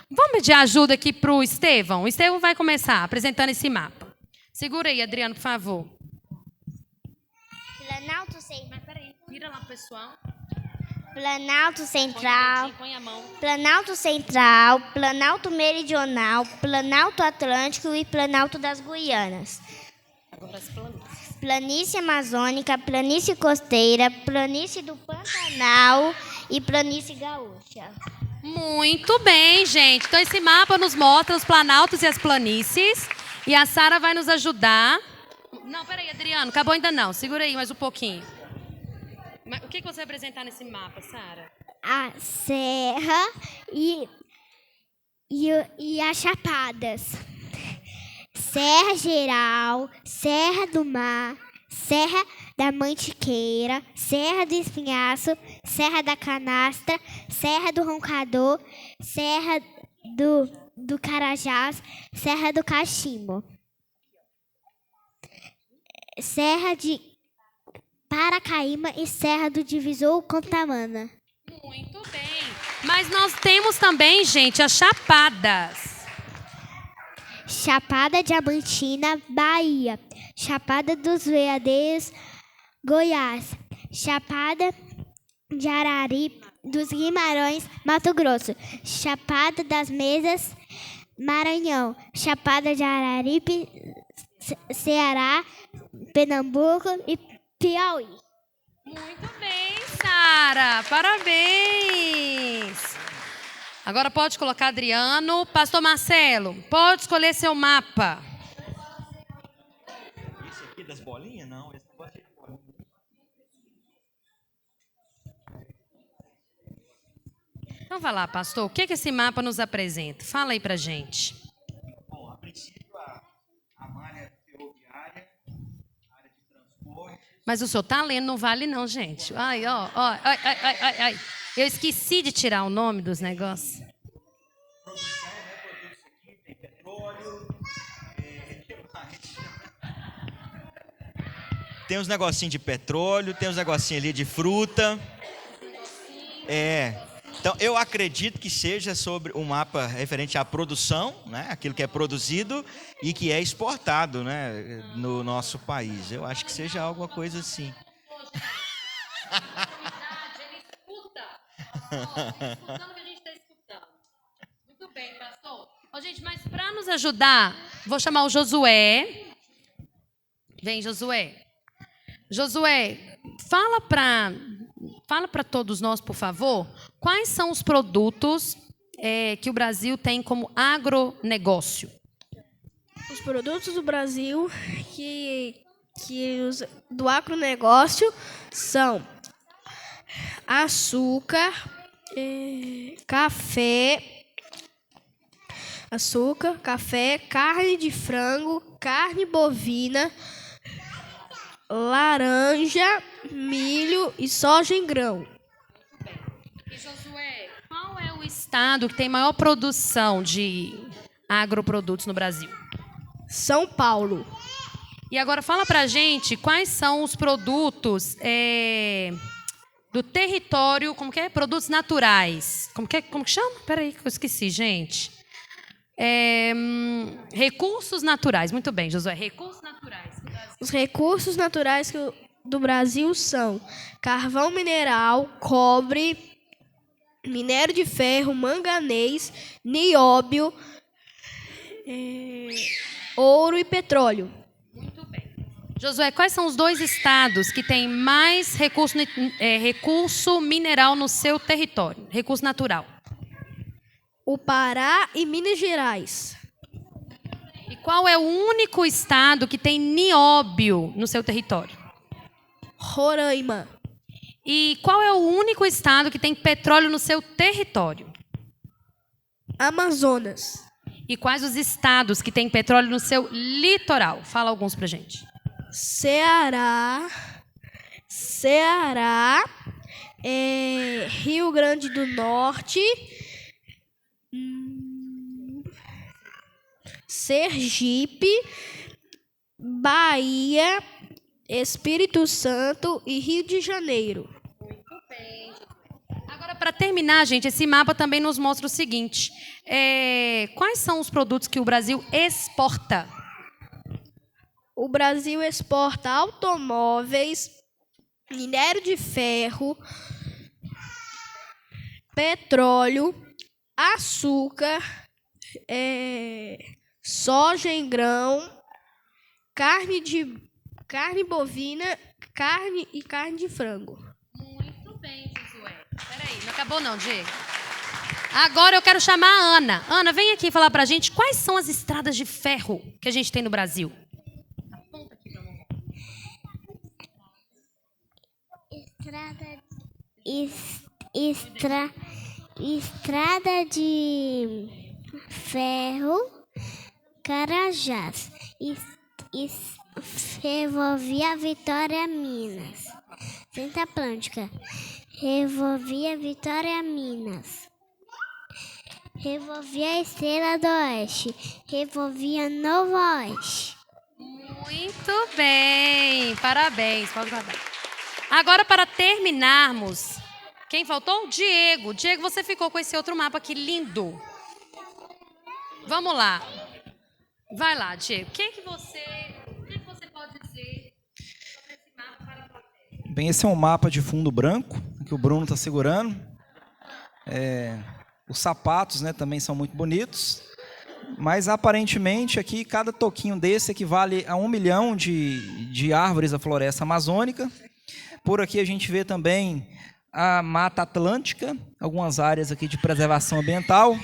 Vamos pedir ajuda aqui para o Estevão. O Estevão vai começar apresentando esse mapa. Segura aí, Adriano, por favor. Planalto Central. Mas peraí, vira lá, pessoal. Planalto Central. Põe a mão. Planalto Central, Planalto Meridional, Planalto Atlântico e Planalto das Guianas. Agora as planícies. Planície Amazônica, Planície Costeira, Planície do Pantanal e Planície Gaúcha. Muito bem, gente. Então, esse mapa nos mostra os planaltos e as planícies. E a Sara vai nos ajudar. Não, peraí, Adriano, acabou ainda não. Segura aí mais um pouquinho. O que você vai apresentar nesse mapa, Sara? A serra e as chapadas. Serra Geral, Serra do Mar, Serra da Mantiqueira, Serra do Espinhaço, Serra da Canastra, Serra do Roncador, Serra do Carajás, Serra do Cachimbo, Serra de Paracaíma e Serra do Divisor Contamana. Muito bem. Mas nós temos também, gente, as chapadas. Chapada Diamantina, Bahia. Chapada dos Veadeiros, Goiás. Chapada de Araripe, dos Guimarães, Mato Grosso. Chapada das Mesas, Maranhão. Chapada de Araripe, Ceará, Pernambuco e Piauí. Muito bem, Sara. Parabéns. Agora pode colocar Adriano. Pastor Marcelo, pode escolher seu mapa. das bolinhas? Não, esse negócio de bolinha. Então vai lá, pastor. O que esse mapa nos apresenta? Fala aí pra gente. Bom, a princípio, a malha ferroviária, a área de transporte. Mas o senhor tá lendo, não vale não, gente. Ai, ó, ó, ai, ai, ai, ai, ai. Eu esqueci de tirar o nome dos negócios. Produção, né? Produtos aqui, tem petróleo. Tem uns negocinhos de petróleo, tem uns negocinhos ali de fruta. Então, eu acredito que seja sobre um mapa referente à produção, né? Aquilo que é produzido e que é exportado, né? No nosso país. Eu acho que seja alguma coisa assim. Escutando o que a gente está escutando. Muito bem, pastor. Ó, gente, mas para nos ajudar, vou chamar o Josué. Vem, Josué. Josué, fala para todos nós, por favor, quais são os produtos que o Brasil tem como agronegócio? Os produtos do Brasil do agronegócio são açúcar, café, carne de frango, carne bovina, laranja, milho e soja em grão. E Josué, qual é o estado que tem maior produção de agroprodutos no Brasil? São Paulo. E agora fala pra gente quais são os produtos do território, como que é? Produtos naturais. Como que chama? Peraí, que eu esqueci, gente. Recursos naturais. Muito bem, Josué. Recursos naturais. Os recursos naturais do Brasil são carvão mineral, cobre, minério de ferro, manganês, nióbio, ouro e petróleo. Muito bem. Josué, quais são os 2 estados que têm mais recurso mineral no seu território? Recurso natural. O Pará e Minas Gerais. E qual é o único estado que tem nióbio no seu território? Roraima. E qual é o único estado que tem petróleo no seu território? Amazonas. E quais os estados que têm petróleo no seu litoral? Fala alguns pra gente. Ceará, Rio Grande do Norte, Sergipe, Bahia, Espírito Santo e Rio de Janeiro. Muito bem. Agora, para terminar, gente, esse mapa também nos mostra o seguinte. Quais são os produtos que o Brasil exporta? O Brasil exporta automóveis, minério de ferro, petróleo, açúcar, soja em grão, carne bovina, carne de frango. Muito bem, Josué. Peraí, não acabou não, Diego. Agora eu quero chamar a Ana. Ana, vem aqui falar pra gente quais são as estradas de ferro que a gente tem no Brasil. Aponta aqui pra mamãe. Estrada de ferro, Carajás. Ferrovia Vitória Minas. Santa Atlântica. Ferrovia Vitória Minas. Ferrovia Estrela do Oeste. Ferrovia Novo Oeste. Muito bem. Parabéns. Pode guardar. Agora, para terminarmos, quem faltou? Diego. Diego, você ficou com esse outro mapa aqui lindo. Vamos lá. Vai lá, Diego. O que você pode dizer sobre esse mapa para a plateia? Bem, esse é um mapa de fundo branco que o Bruno está segurando. Os sapatos, né, também são muito bonitos. Mas, aparentemente, aqui, cada toquinho desse equivale a 1 milhão de árvores da floresta amazônica. Por aqui a gente vê também a Mata Atlântica, algumas áreas aqui de preservação ambiental.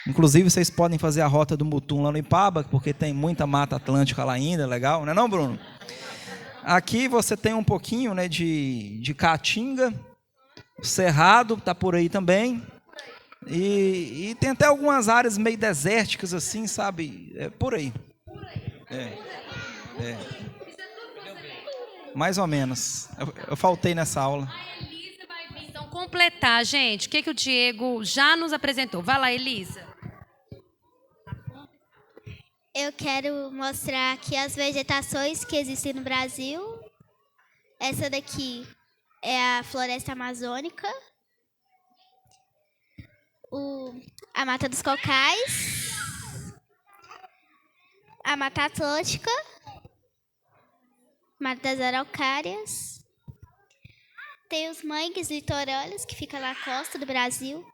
Inclusive, vocês podem fazer a rota do Mutum lá no Ipaba, porque tem muita mata atlântica lá ainda, legal, não é não, Bruno? Aqui você tem um pouquinho, né, de Caatinga, o Cerrado está por aí também, e tem até algumas áreas meio desérticas assim, sabe, por aí. Mais ou menos, eu faltei nessa aula. A Elisa vai vir então completar, gente, o que o Diego já nos apresentou. Vai lá, Elisa. Eu quero mostrar aqui as vegetações que existem no Brasil. Essa daqui é a floresta amazônica, a Mata dos Cocais, a Mata Atlântica, Mata das Araucárias. Tem os mangues litorâneos, que fica na costa do Brasil.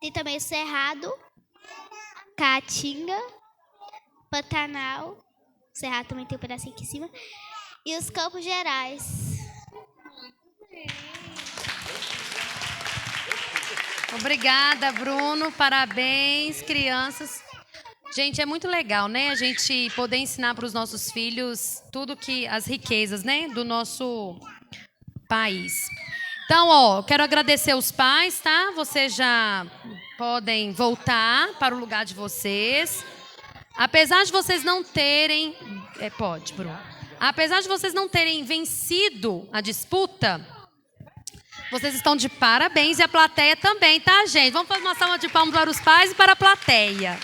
Tem também o Cerrado, Caatinga, Pantanal, o Cerrado também tem um pedacinho aqui em cima, e os Campos Gerais. Obrigada, Bruno. Parabéns, crianças. Gente, é muito legal, né? A gente poder ensinar para os nossos filhos tudo que as riquezas, né, do nosso país. Então, ó, quero agradecer os pais, tá? Vocês já podem voltar para o lugar de vocês. Apesar de vocês não terem... pode, Bruno. Apesar de vocês não terem vencido a disputa, vocês estão de parabéns e a plateia também, tá, gente? Vamos fazer uma salva de palmas para os pais e para a plateia.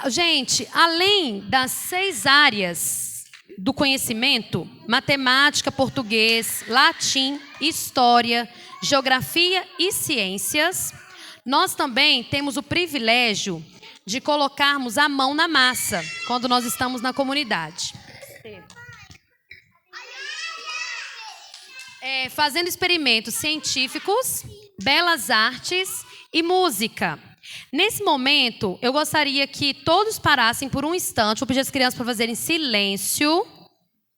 Gente, além das 6 áreas do conhecimento, matemática, português, latim, história, geografia e ciências, nós também temos o privilégio de colocarmos a mão na massa quando nós estamos na comunidade. Fazendo experimentos científicos, belas artes e música. Nesse momento, eu gostaria que todos parassem por um instante. Vou pedir às crianças para fazerem silêncio.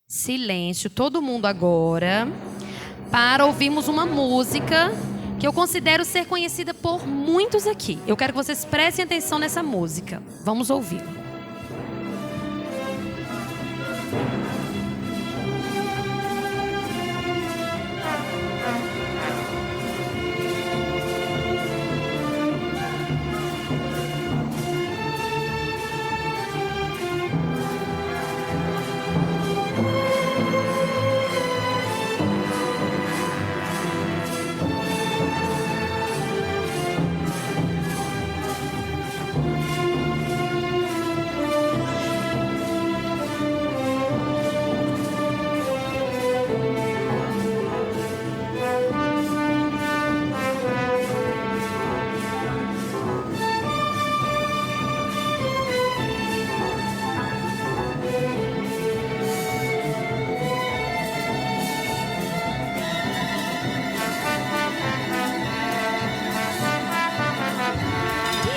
Silêncio, todo mundo agora. Para ouvirmos uma música que eu considero ser conhecida por muitos aqui. Eu quero que vocês prestem atenção nessa música. Vamos ouvir.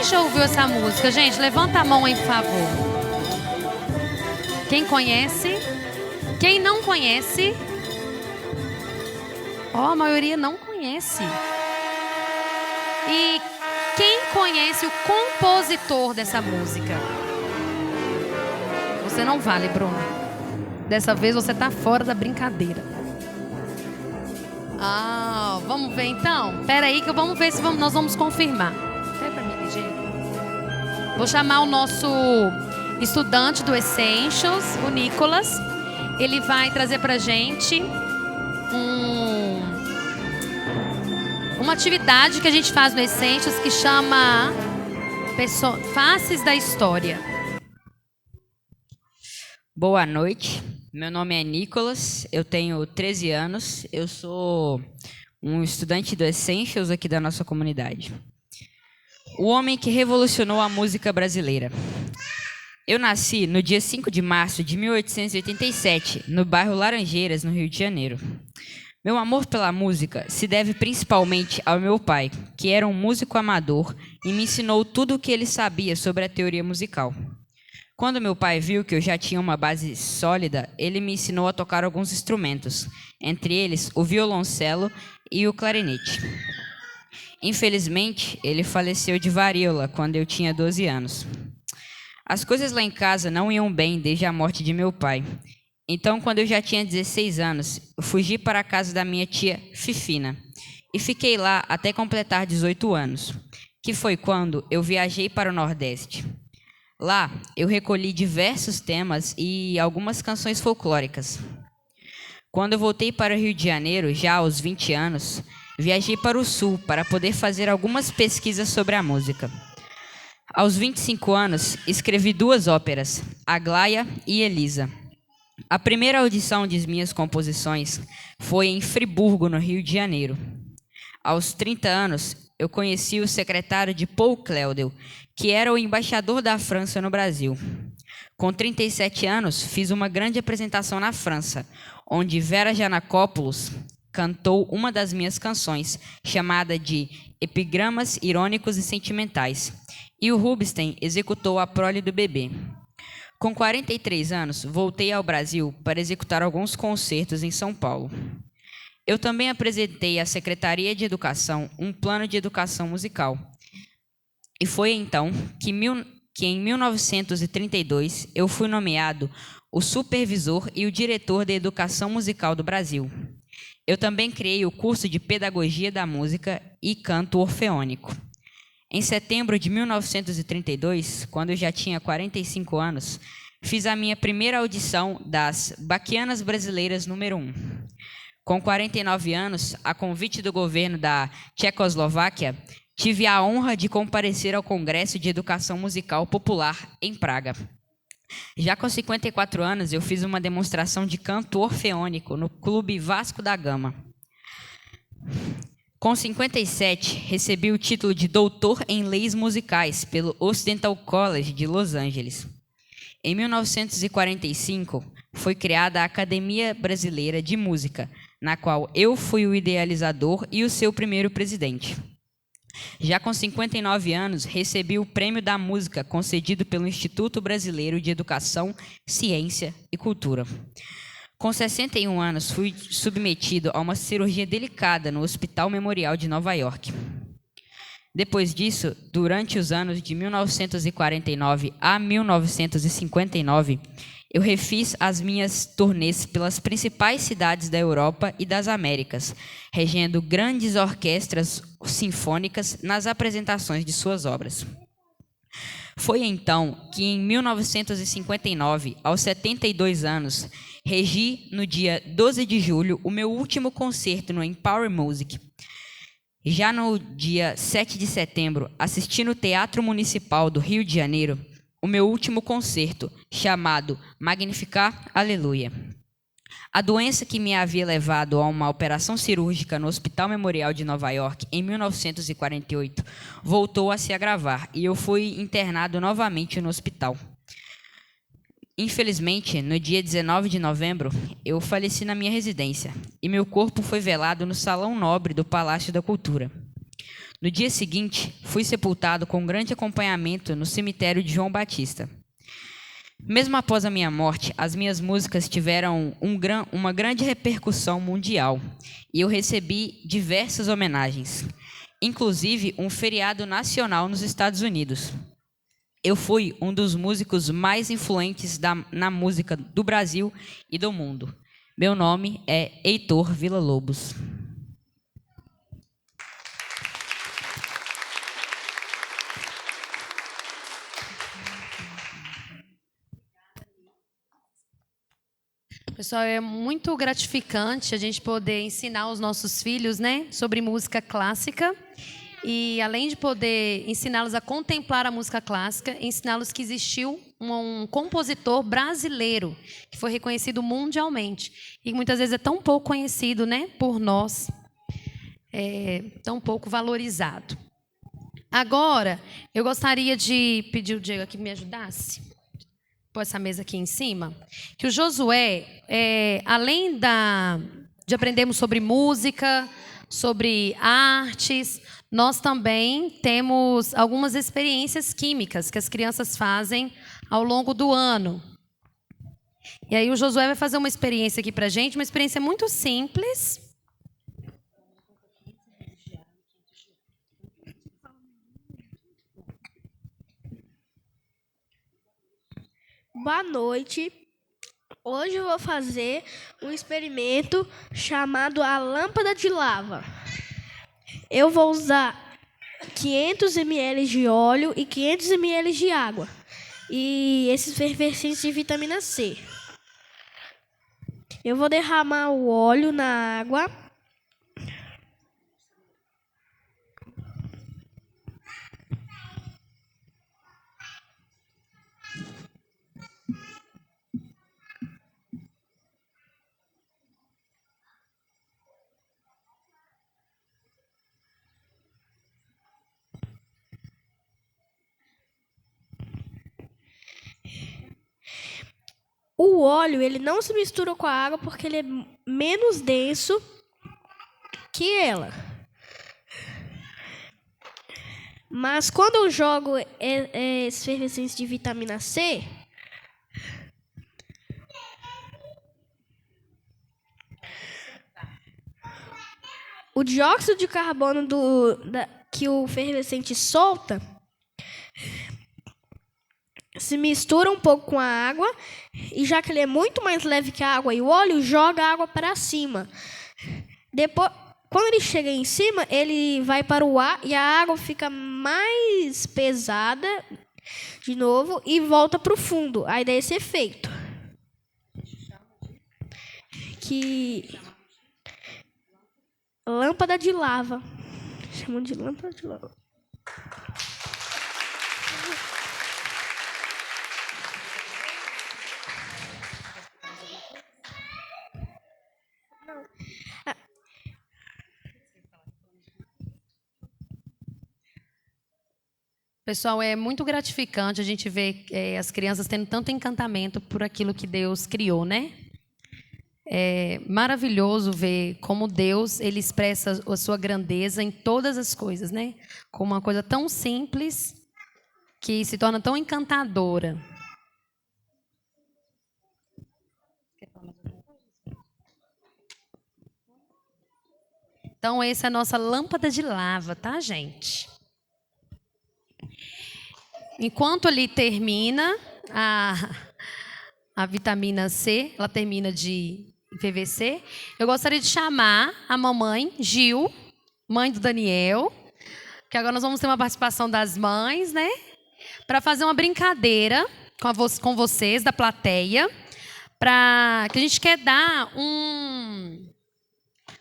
Já ouviu essa música? Gente, levanta a mão aí, por favor. Quem conhece? Quem não conhece? A maioria não conhece. E quem conhece o compositor dessa música? Você não vale, Bruno. Dessa vez você tá fora da brincadeira. Vamos ver então? Pera aí que vamos ver se nós vamos confirmar. Vou chamar o nosso estudante do Essentials, o Nicolas. Ele vai trazer pra gente uma atividade que a gente faz no Essentials que chama Faces da História. Boa noite, meu nome é Nicolas, eu tenho 13 anos, eu sou um estudante do Essentials aqui da nossa comunidade. O homem que revolucionou a música brasileira. Eu nasci no dia 5 de março de 1887, no bairro Laranjeiras, no Rio de Janeiro. Meu amor pela música se deve principalmente ao meu pai, que era um músico amador e me ensinou tudo o que ele sabia sobre a teoria musical. Quando meu pai viu que eu já tinha uma base sólida, ele me ensinou a tocar alguns instrumentos, entre eles o violoncelo e o clarinete. Infelizmente, ele faleceu de varíola quando eu tinha 12 anos. As coisas lá em casa não iam bem desde a morte de meu pai. Então, quando eu já tinha 16 anos, eu fugi para a casa da minha tia Fifina e fiquei lá até completar 18 anos, que foi quando eu viajei para o Nordeste. Lá, eu recolhi diversos temas e algumas canções folclóricas. Quando eu voltei para o Rio de Janeiro, já aos 20 anos, viajei para o Sul para poder fazer algumas pesquisas sobre a música. Aos 25 anos, escrevi 2 óperas, Aglaia e Elisa. A primeira audição de minhas composições foi em Friburgo, no Rio de Janeiro. Aos 30 anos, eu conheci o secretário de Paul Claudel, que era o embaixador da França no Brasil. Com 37 anos, fiz uma grande apresentação na França, onde Vera Janacopoulos cantou uma das minhas canções, chamada de Epigramas Irônicos e Sentimentais, e o Rubinstein executou a prole do bebê. Com 43 anos, voltei ao Brasil para executar alguns concertos em São Paulo. Eu também apresentei à Secretaria de Educação um plano de educação musical. E foi então que em 1932 eu fui nomeado o supervisor e o diretor de educação musical do Brasil. Eu também criei o curso de Pedagogia da Música e Canto Orfeônico. Em setembro de 1932, quando eu já tinha 45 anos, fiz a minha primeira audição das Baquianas Brasileiras número 1. Com 49 anos, a convite do governo da Tchecoslováquia, tive a honra de comparecer ao Congresso de Educação Musical Popular em Praga. Já com 54 anos, eu fiz uma demonstração de canto orfeônico no Clube Vasco da Gama. Com 57, recebi o título de doutor em leis musicais pelo Occidental College de Los Angeles. Em 1945, foi criada a Academia Brasileira de Música, na qual eu fui o idealizador e o seu primeiro presidente. Já com 59 anos, recebi o Prêmio da Música concedido pelo Instituto Brasileiro de Educação, Ciência e Cultura. Com 61 anos, fui submetido a uma cirurgia delicada no Hospital Memorial de Nova York. Depois disso, durante os anos de 1949 a 1959, eu refiz as minhas turnês pelas principais cidades da Europa e das Américas, regendo grandes orquestras sinfônicas nas apresentações de suas obras. Foi então que, em 1959, aos 72 anos, regi, no dia 12 de julho, o meu último concerto no Empower Music. Já no dia 7 de setembro, assisti no Teatro Municipal do Rio de Janeiro o meu último concerto, chamado Magnificar Aleluia. A doença que me havia levado a uma operação cirúrgica no Hospital Memorial de Nova York em 1948 voltou a se agravar e eu fui internado novamente no hospital. Infelizmente, no dia 19 de novembro, eu faleci na minha residência e meu corpo foi velado no Salão Nobre do Palácio da Cultura. No dia seguinte, fui sepultado com grande acompanhamento no cemitério de João Batista. Mesmo após a minha morte, as minhas músicas tiveram uma grande repercussão mundial e eu recebi diversas homenagens, inclusive um feriado nacional nos Estados Unidos. Eu fui um dos músicos mais influentes na música do Brasil e do mundo. Meu nome é Heitor Villa-Lobos. Pessoal, é muito gratificante a gente poder ensinar os nossos filhos, né, sobre música clássica. E, além de poder ensiná-los a contemplar a música clássica, ensiná-los que existiu um compositor brasileiro que foi reconhecido mundialmente. E muitas vezes é tão pouco conhecido, né, por nós, tão pouco valorizado. Agora, eu gostaria de pedir o Diego que me ajudasse. Pôr essa mesa aqui em cima. Que o Josué, além de aprendermos sobre música, sobre artes, nós também temos algumas experiências químicas que as crianças fazem ao longo do ano. E aí o Josué vai fazer uma experiência aqui para a gente, uma experiência muito simples. Boa noite. Hoje eu vou fazer um experimento chamado a lâmpada de lava. Eu vou usar 500 ml de óleo e 500 ml de água. E esses efervescentes de vitamina C. Eu vou derramar o óleo na água. O óleo, ele não se mistura com a água porque ele é menos denso que ela. Mas quando eu jogo esses efervescentes de vitamina C, o dióxido de carbono que o efervescente solta se mistura um pouco com a água, e já que ele é muito mais leve que a água e o óleo, joga a água para cima. Depois, quando ele chega em cima, ele vai para o ar e a água fica mais pesada de novo e volta para o fundo. Aí dá esse efeito. Que lâmpada de lava. Chamam de lâmpada de lava. Pessoal, é muito gratificante a gente ver as crianças tendo tanto encantamento por aquilo que Deus criou, né? É maravilhoso ver como Deus ele expressa a sua grandeza em todas as coisas, né? Com uma coisa tão simples que se torna tão encantadora. Então, essa é a nossa lâmpada de lava, tá, gente? Enquanto ali termina a vitamina C, ela termina de PVC, eu gostaria de chamar a mamãe Gil, mãe do Daniel, que agora nós vamos ter uma participação das mães, né? Para fazer uma brincadeira com vocês, da plateia, que a gente quer dar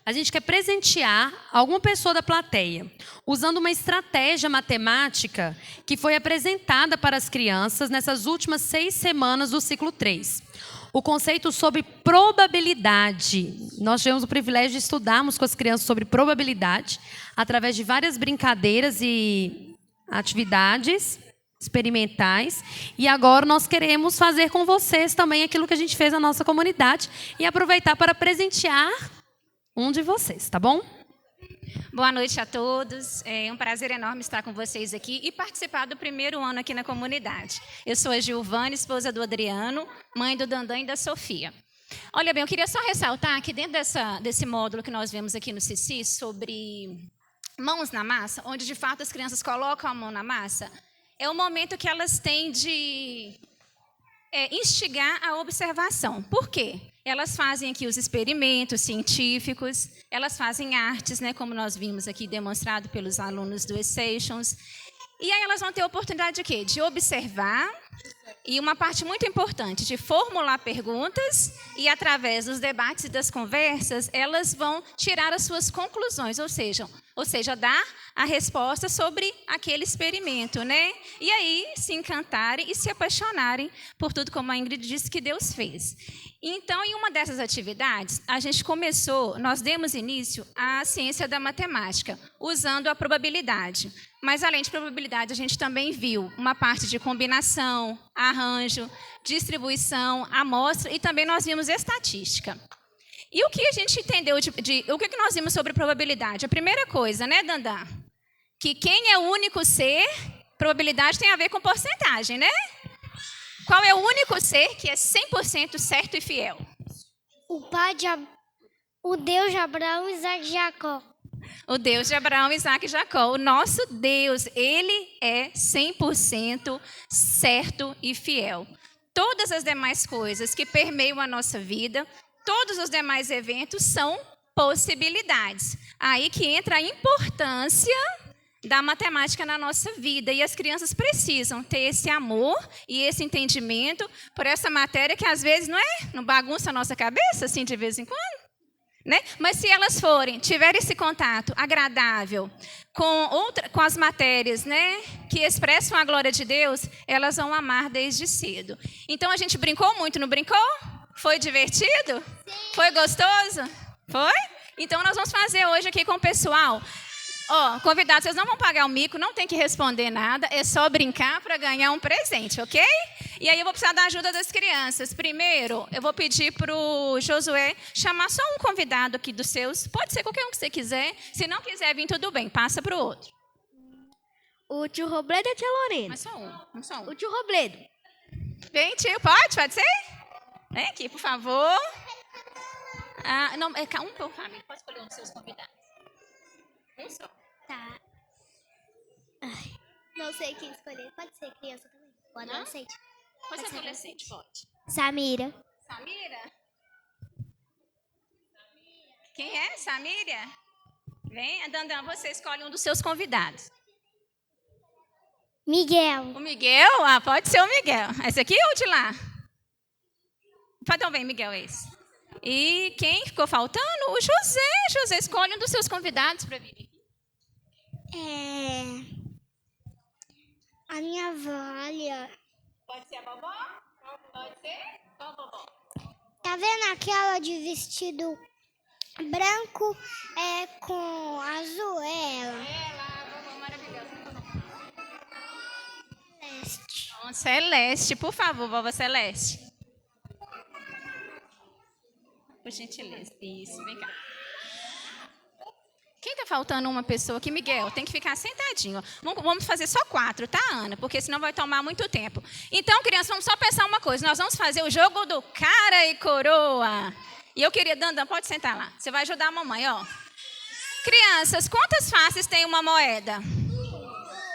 A gente quer presentear alguma pessoa da plateia, usando uma estratégia matemática que foi apresentada para as crianças nessas últimas 6 semanas do ciclo 3. O conceito sobre probabilidade. Nós tivemos o privilégio de estudarmos com as crianças sobre probabilidade, através de várias brincadeiras e atividades experimentais. E agora nós queremos fazer com vocês também aquilo que a gente fez na nossa comunidade e aproveitar para presentear um de vocês, tá bom? Boa noite a todos. É um prazer enorme estar com vocês aqui e participar do primeiro ano aqui na comunidade. Eu sou a Gilvana, esposa do Adriano, mãe do Dandan e da Sofia. Olha bem, eu queria só ressaltar que dentro desse módulo que nós vemos aqui no CICI sobre mãos na massa, onde de fato as crianças colocam a mão na massa, é o momento que elas têm de instigar a observação. Por quê? Elas fazem aqui os experimentos científicos, elas fazem artes, né, como nós vimos aqui demonstrado pelos alunos do Essations. E aí elas vão ter a oportunidade de quê? De observar e uma parte muito importante, de formular perguntas e, através dos debates e das conversas, elas vão tirar as suas conclusões, ou seja, dar a resposta sobre aquele experimento, né? E aí se encantarem e se apaixonarem por tudo, como a Ingrid disse, que Deus fez. Então, em uma dessas atividades, nós demos início à ciência da matemática, usando a probabilidade. Mas, além de probabilidade, a gente também viu uma parte de combinação, arranjo, distribuição, amostra, e também nós vimos estatística. E o que a gente entendeu, o que nós vimos sobre probabilidade? A primeira coisa, né, Dandan? Que quem é o único ser, probabilidade tem a ver com porcentagem, né? Qual é o único ser que é 100% certo e fiel? O Deus de Abraão, Isaac e Jacó. O Deus de Abraão, Isaac e Jacó. O nosso Deus, ele é 100% certo e fiel. Todas as demais coisas que permeiam a nossa vida, todos os demais eventos são possibilidades. Aí que entra a importância da matemática na nossa vida. E as crianças precisam ter esse amor e esse entendimento por essa matéria que às vezes não bagunça a nossa cabeça, assim, de vez em quando. Né? Mas se elas tiverem esse contato agradável com as matérias, né, que expressam a glória de Deus, elas vão amar desde cedo. Então a gente brincou muito, não brincou? Foi divertido? Sim. Foi gostoso? Foi? Então nós vamos fazer hoje aqui com o pessoal. Convidados, vocês não vão pagar o mico, não tem que responder nada, é só brincar para ganhar um presente, ok? E aí eu vou precisar da ajuda das crianças. Primeiro, eu vou pedir para o Josué chamar só um convidado aqui dos seus. Pode ser qualquer um que você quiser. Se não quiser vir, tudo bem, passa para o outro. O tio Robledo e a tia Lorena. Mas só um. O tio Robledo. Vem, tio, pode ser? Vem aqui, por favor. Não, um por família, pode escolher um dos seus convidados. Um só. Tá. Ai, não sei quem escolher. Pode ser criança também. Ou adolescente. Pode ser adolescente, pode. Samira. Samira? Quem é? Samira? Vem, Dandan, você escolhe um dos seus convidados. Miguel. O Miguel? Pode ser o Miguel. Esse aqui ou o de lá? Então vem, Miguel, esse. E quem ficou faltando? O José. José, escolhe um dos seus convidados para vir. A minha avó. Pode ser a vovó? Pode ser? Qual vovó? Tá vendo aquela de vestido branco com azul? Ela, a vovó maravilhosa. Celeste. Celeste, por favor, vovó Celeste. Por gentileza. Isso, vem cá. Quem tá faltando uma pessoa aqui? Miguel, tem que ficar sentadinho. Vamos fazer só 4, tá, Ana? Porque senão vai tomar muito tempo. Então, crianças, vamos só pensar uma coisa. Nós vamos fazer o jogo do cara e coroa. E eu queria, Dandan, pode sentar lá. Você vai ajudar a mamãe, ó. Crianças, quantas faces tem uma moeda?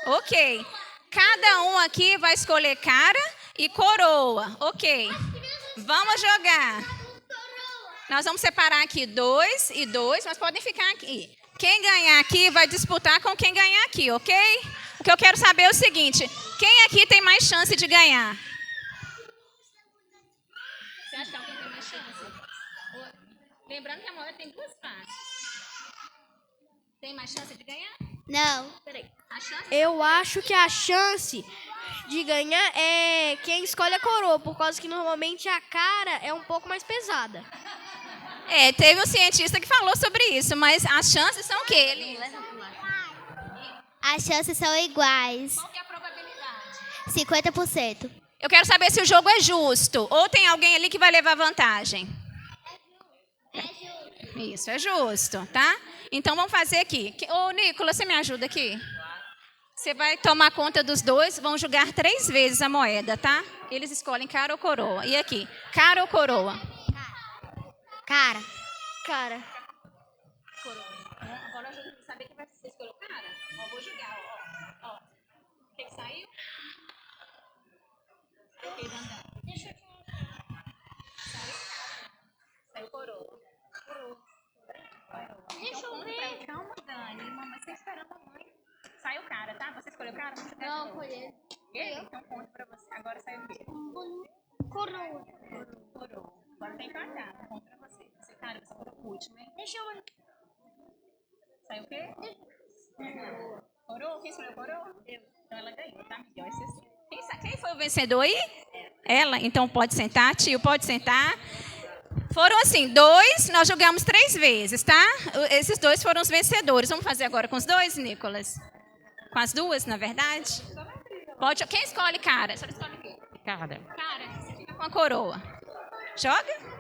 Ok. Cada um aqui vai escolher cara e coroa. Ok. Vamos jogar. Nós vamos separar aqui 2 e 2, mas podem ficar aqui. Quem ganhar aqui vai disputar com quem ganhar aqui, ok? O que eu quero saber é o seguinte: quem aqui tem mais chance de ganhar? Você acha que alguém tem mais chance? Lembrando que a moeda tem 2 faces. Tem mais chance de ganhar? Não. Peraí. Eu acho que a chance de ganhar é quem escolhe a coroa, por causa que normalmente a cara é um pouco mais pesada. Teve um cientista que falou sobre isso, mas as chances são o quê? As chances são iguais. Qual que é a probabilidade? 50%. Eu quero saber se o jogo é justo ou tem alguém ali que vai levar vantagem. É justo. Isso, é justo, tá? Então vamos fazer aqui. Ô, Nicolas, você me ajuda aqui? Você vai tomar conta dos 2, vão jogar 3 vezes a moeda, tá? Eles escolhem cara ou coroa. E aqui, cara ou coroa? Cara. Coroa. Agora eu vou saber que vai ser escolher cara. Ó, vou jogar, ó. O que saiu? Ok, Dandan. Deixa eu Saiu coroa. Deixa eu ver. Calma, Dani. Mamãe, você espera a mamãe. Saiu cara, tá? Você escolheu cara? Não, foi ele. Então conto pra você. Agora saiu o quê? Coroa. Agora tem cartão. Conto pra você. Você, cara, você colocou o último, hein? Deixa eu... Saiu o quê? Coroa? Quem escolheu coroa? Eu. Então ela ganhou, tá? Miguel, esse assim. Quem foi o vencedor aí? Ela. Então pode sentar, tio, pode sentar. Foram assim, 2, nós jogamos 3 vezes, tá? Esses 2 foram os vencedores. Vamos fazer agora com os 2, Nicolas? Com as 2, na verdade? Pode. Quem escolhe cara? Só escolhe o quê? Cara, você fica com a coroa. Joga?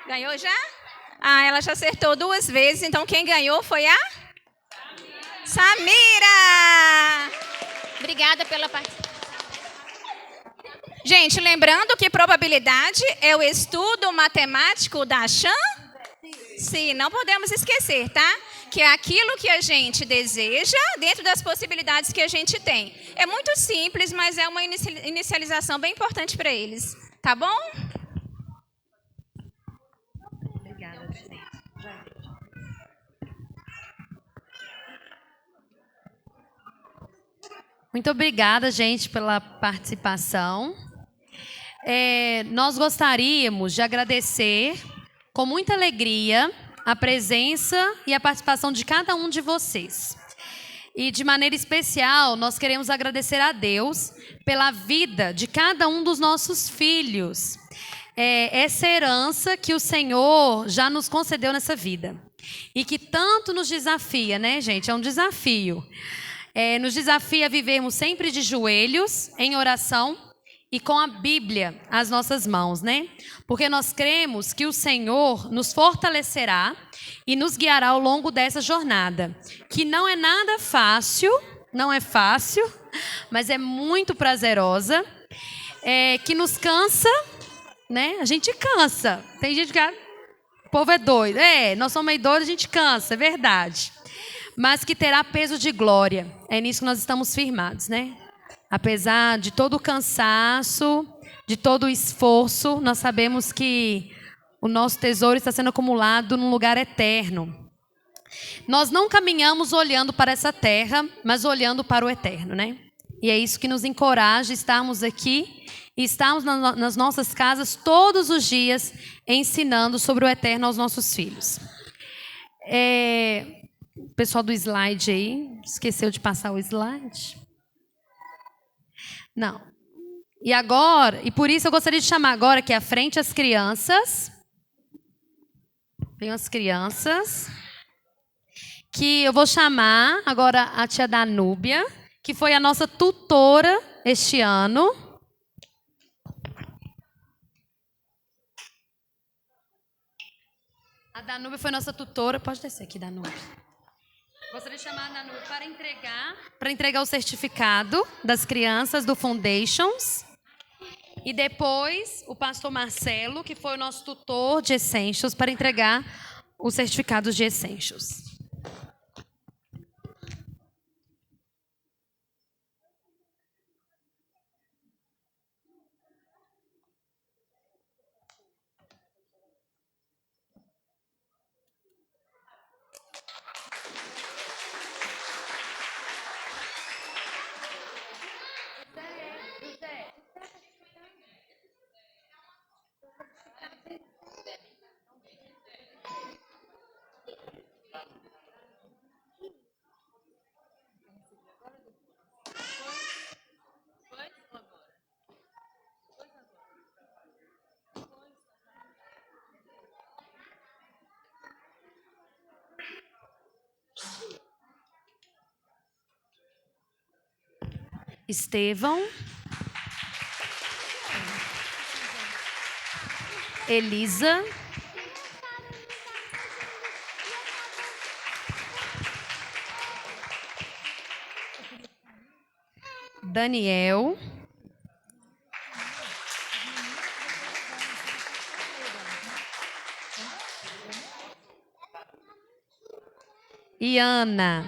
Ganhou já? Ela já acertou 2 vezes, então quem ganhou foi a Samira! Obrigada pela participação. Gente, lembrando que probabilidade é o estudo matemático da Sim, não podemos esquecer, tá? Que é aquilo que a gente deseja dentro das possibilidades que a gente tem. É muito simples, mas é uma inicialização bem importante para eles. Tá bom? Obrigada, gente. Muito obrigada, gente, pela participação. Nós gostaríamos de agradecer com muita alegria a presença e a participação de cada um de vocês. E, de maneira especial, nós queremos agradecer a Deus pela vida de cada um dos nossos filhos. Essa herança que o Senhor já nos concedeu nessa vida. E que tanto nos desafia, né, gente? É um desafio. Nos desafia a vivermos sempre de joelhos, em oração e com a Bíblia às nossas mãos, né? Porque nós cremos que o Senhor nos fortalecerá e nos guiará ao longo dessa jornada, que não é nada fácil, não é fácil, mas é muito prazerosa, que nos cansa, né? A gente cansa. Tem gente que... O povo é doido. Nós somos meio doidos, a gente cansa, é verdade. Mas que terá peso de glória. É nisso que nós estamos firmados, né? Apesar de todo o cansaço, de todo o esforço, nós sabemos que o nosso tesouro está sendo acumulado num lugar eterno. Nós não caminhamos olhando para essa terra, mas olhando para o eterno, né? E é isso que nos encoraja a estarmos aqui e estarmos nas nossas casas todos os dias ensinando sobre o eterno aos nossos filhos. O pessoal do slide aí, esqueceu de passar o slide? Não. E agora, e por isso eu gostaria de chamar agora aqui à frente as crianças. Tem as crianças. Que eu vou chamar agora a tia Danúbia, que foi a nossa tutora este ano. A Danúbia foi nossa tutora. Pode descer aqui, Danúbia. Gostaria de chamar a Danúbia para entregar o certificado das crianças do Foundations. E depois o pastor Marcelo, que foi o nosso tutor de Essentials, para entregar os certificados de Essentials. Estevão, Elisa, Daniel, e Ana.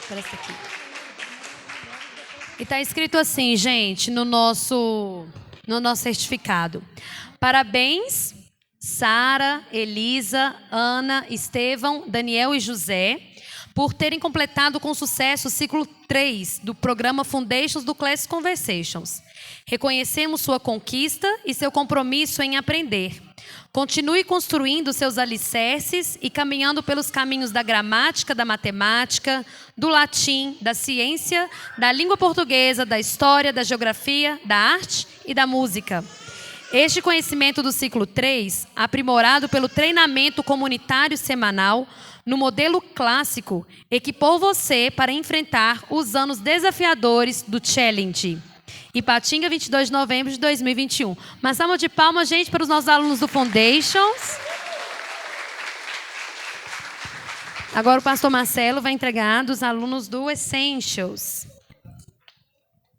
Parece aqui. E está escrito assim, gente, no nosso certificado. Parabéns, Sara, Elisa, Ana, Estevão, Daniel e José, por terem completado com sucesso o ciclo 3 do programa Foundations do Class Conversations. Reconhecemos sua conquista e seu compromisso em aprender. Continue construindo seus alicerces e caminhando pelos caminhos da gramática, da matemática, do latim, da ciência, da língua portuguesa, da história, da geografia, da arte e da música. Este conhecimento do ciclo 3, aprimorado pelo treinamento comunitário semanal, no modelo clássico, equipou você para enfrentar os anos desafiadores do Challenge. Ipatinga, 22 de novembro de 2021. Uma salva de palmas, gente, para os nossos alunos do Foundations. Agora o pastor Marcelo vai entregar dos alunos do Essentials.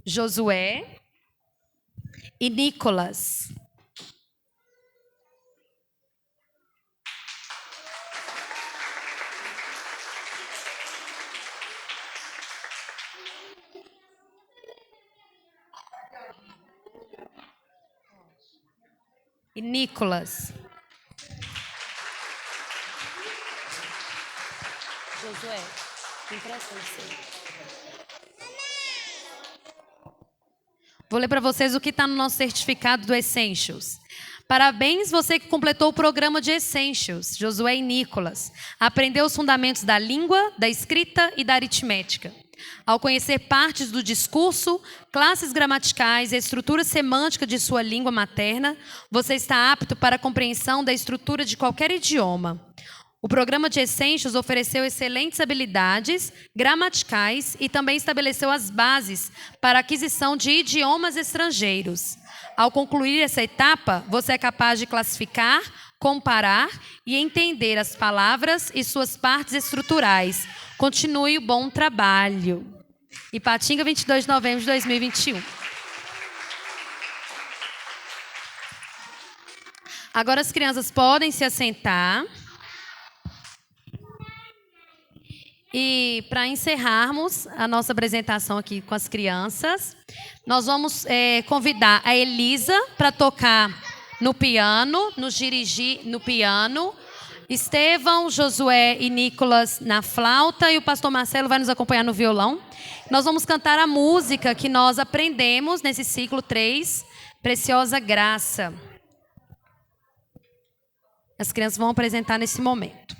Josué e Nicolas. e Nicolas. Josué, empresta você. Vou ler para vocês o que está no nosso certificado do Essentials. Parabéns você que completou o programa de Essentials, Josué e Nicolas. Aprendeu os fundamentos da língua, da escrita e da aritmética. Ao conhecer partes do discurso, classes gramaticais e a estrutura semântica de sua língua materna, você está apto para a compreensão da estrutura de qualquer idioma. O programa de Essentials ofereceu excelentes habilidades gramaticais e também estabeleceu as bases para a aquisição de idiomas estrangeiros. Ao concluir essa etapa, você é capaz de classificar, comparar e entender as palavras e suas partes estruturais. Continue o bom trabalho. Ipatinga, 22 de novembro de 2021. Agora as crianças podem se assentar. E para encerrarmos a nossa apresentação aqui com as crianças, nós vamos convidar a Elisa para tocar no piano, nos dirigir no piano, Estevão, Josué e Nicolas na flauta e o pastor Marcelo vai nos acompanhar no violão. Nós vamos cantar a música que nós aprendemos nesse ciclo 3, Preciosa Graça. As crianças vão apresentar nesse momento.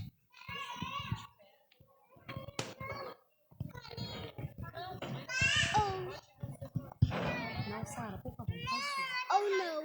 Oh, não.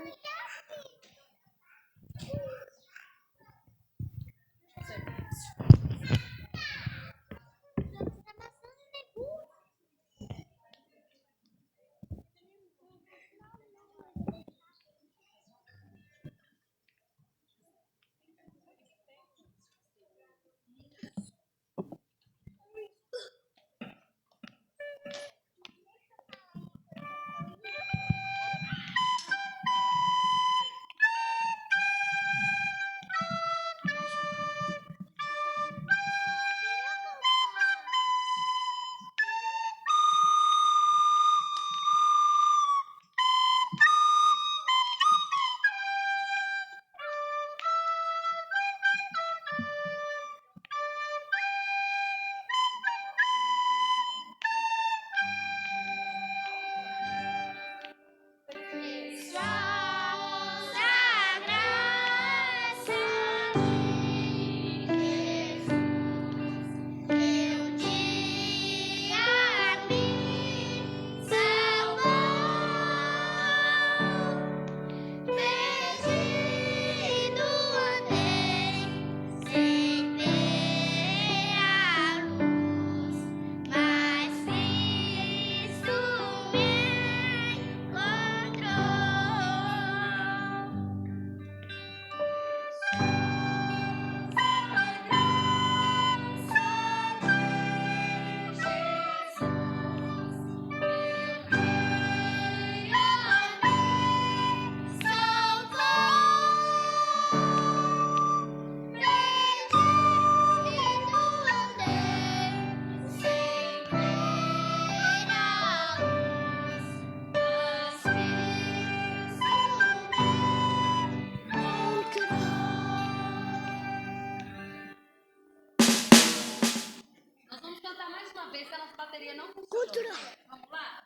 Vamos lá?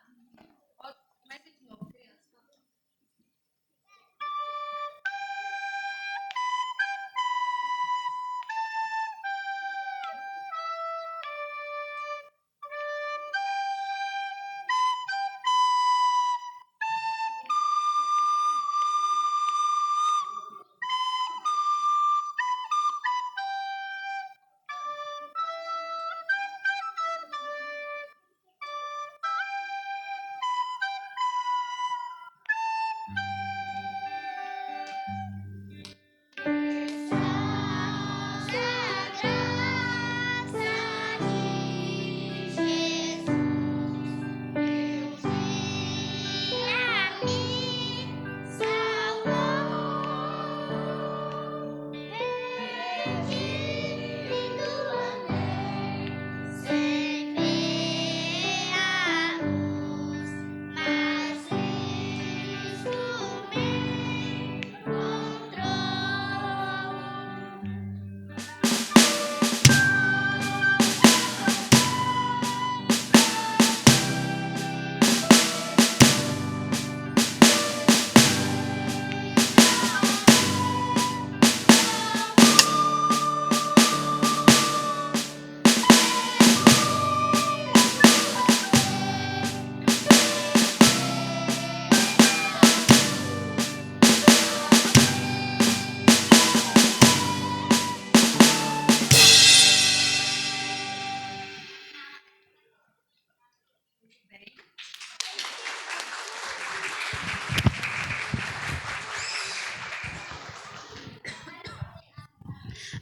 Comece de novo, criança.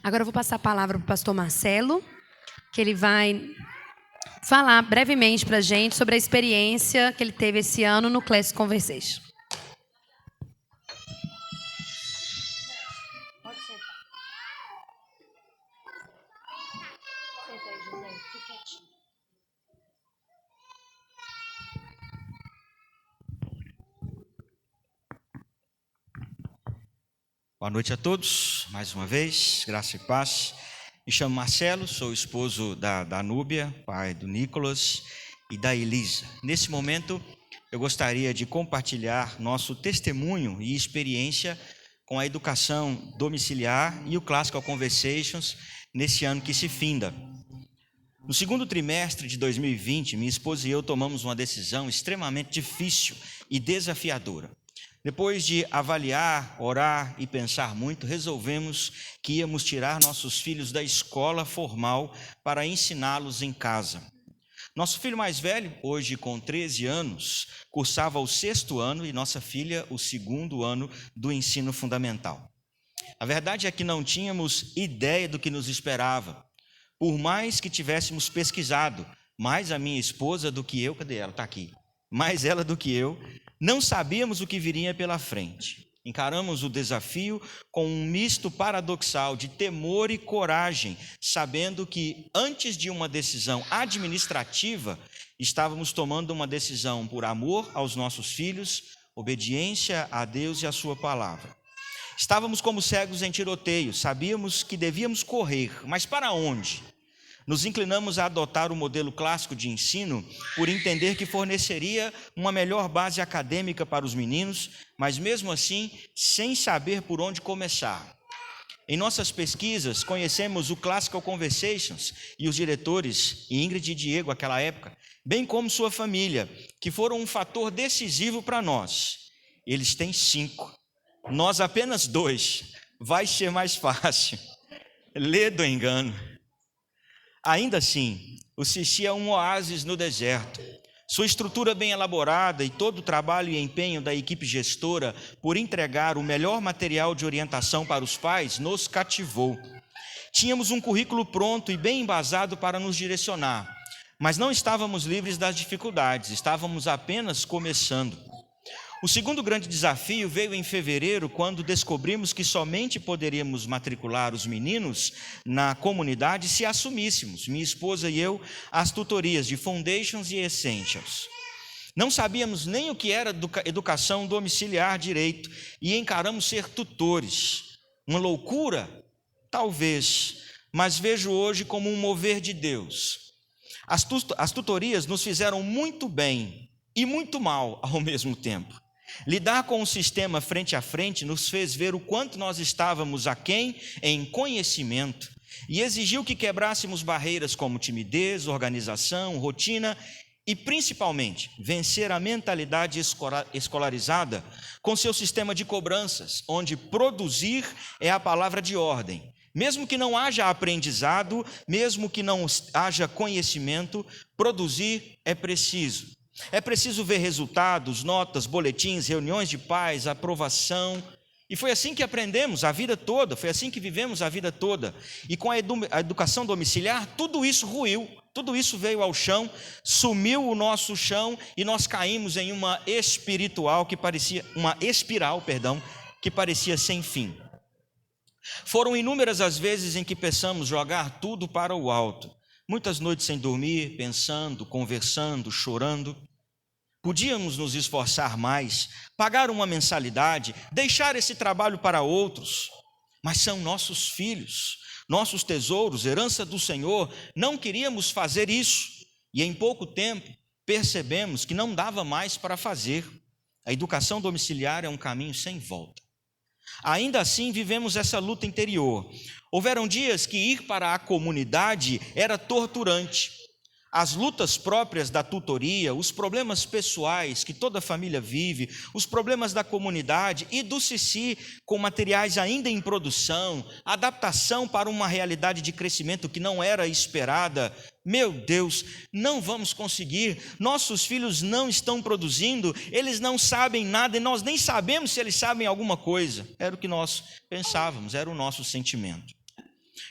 Agora eu vou passar a palavra para o pastor Marcelo, que ele vai falar brevemente para a gente sobre a experiência que ele teve esse ano no Classic Conversation. Boa noite a todos, mais uma vez, graça e paz. Me chamo Marcelo, sou esposo da Núbia, pai do Nicolas e da Elisa. Nesse momento, eu gostaria de compartilhar nosso testemunho e experiência com a educação domiciliar e o Classical Conversations nesse ano que se finda. No segundo trimestre de 2020, minha esposa e eu tomamos uma decisão extremamente difícil e desafiadora. Depois de avaliar, orar e pensar muito, resolvemos que íamos tirar nossos filhos da escola formal para ensiná-los em casa. Nosso filho mais velho, hoje com 13 anos, cursava o 6º ano e nossa filha o 2º ano do ensino fundamental. A verdade é que não tínhamos ideia do que nos esperava. Por mais que tivéssemos pesquisado, mais a minha esposa do que eu, cadê ela? Está aqui. Mais ela do que eu, não sabíamos o que viria pela frente. Encaramos o desafio com um misto paradoxal de temor e coragem, sabendo que antes de uma decisão administrativa, estávamos tomando uma decisão por amor aos nossos filhos, obediência a Deus e a sua palavra. Estávamos como cegos em tiroteio, sabíamos que devíamos correr, mas para onde? Nos inclinamos a adotar o modelo clássico de ensino por entender que forneceria uma melhor base acadêmica para os meninos, mas mesmo assim, sem saber por onde começar. Em nossas pesquisas, conhecemos o Classical Conversations e os diretores, Ingrid e Diego, naquela época, bem como sua família, que foram um fator decisivo para nós. Eles têm 5, nós apenas 2. Vai ser mais fácil. Lê do engano. Ainda assim, o Sissi é um oásis no deserto. Sua estrutura bem elaborada e todo o trabalho e empenho da equipe gestora por entregar o melhor material de orientação para os pais nos cativou. Tínhamos um currículo pronto e bem embasado para nos direcionar, mas não estávamos livres das dificuldades, estávamos apenas começando. O segundo grande desafio veio em fevereiro, quando descobrimos que somente poderíamos matricular os meninos na comunidade se assumíssemos, minha esposa e eu, as tutorias de Foundations e Essentials. Não sabíamos nem o que era educação domiciliar direito e encaramos ser tutores. Uma loucura? Talvez, mas vejo hoje como um mover de Deus. As tutorias nos fizeram muito bem e muito mal ao mesmo tempo. Lidar com o sistema frente a frente nos fez ver o quanto nós estávamos aquém em conhecimento e exigiu que quebrássemos barreiras como timidez, organização, rotina e, principalmente, vencer a mentalidade escolarizada com seu sistema de cobranças, onde produzir é a palavra de ordem. Mesmo que não haja aprendizado, mesmo que não haja conhecimento, produzir é preciso. É preciso ver resultados, notas, boletins, reuniões de pais, aprovação. E foi assim que aprendemos a vida toda, foi assim que vivemos a vida toda. E com a educação domiciliar, tudo isso ruiu, tudo isso veio ao chão, sumiu o nosso chão e nós caímos em uma espiral que parecia sem fim. Foram inúmeras as vezes em que pensamos jogar tudo para o alto. Muitas noites sem dormir, pensando, conversando, chorando. Podíamos nos esforçar mais, pagar uma mensalidade, deixar esse trabalho para outros, mas são nossos filhos, nossos tesouros, herança do Senhor. Não queríamos fazer isso e em pouco tempo percebemos que não dava mais para fazer. A educação domiciliar é um caminho sem volta. Ainda assim, vivemos essa luta interior. Houveram dias que ir para a comunidade era torturante. As lutas próprias da tutoria, os problemas pessoais que toda família vive, os problemas da comunidade e do Sissi com materiais ainda em produção, adaptação para uma realidade de crescimento que não era esperada. Meu Deus, não vamos conseguir, nossos filhos não estão produzindo, eles não sabem nada e nós nem sabemos se eles sabem alguma coisa. Era o que nós pensávamos, era o nosso sentimento.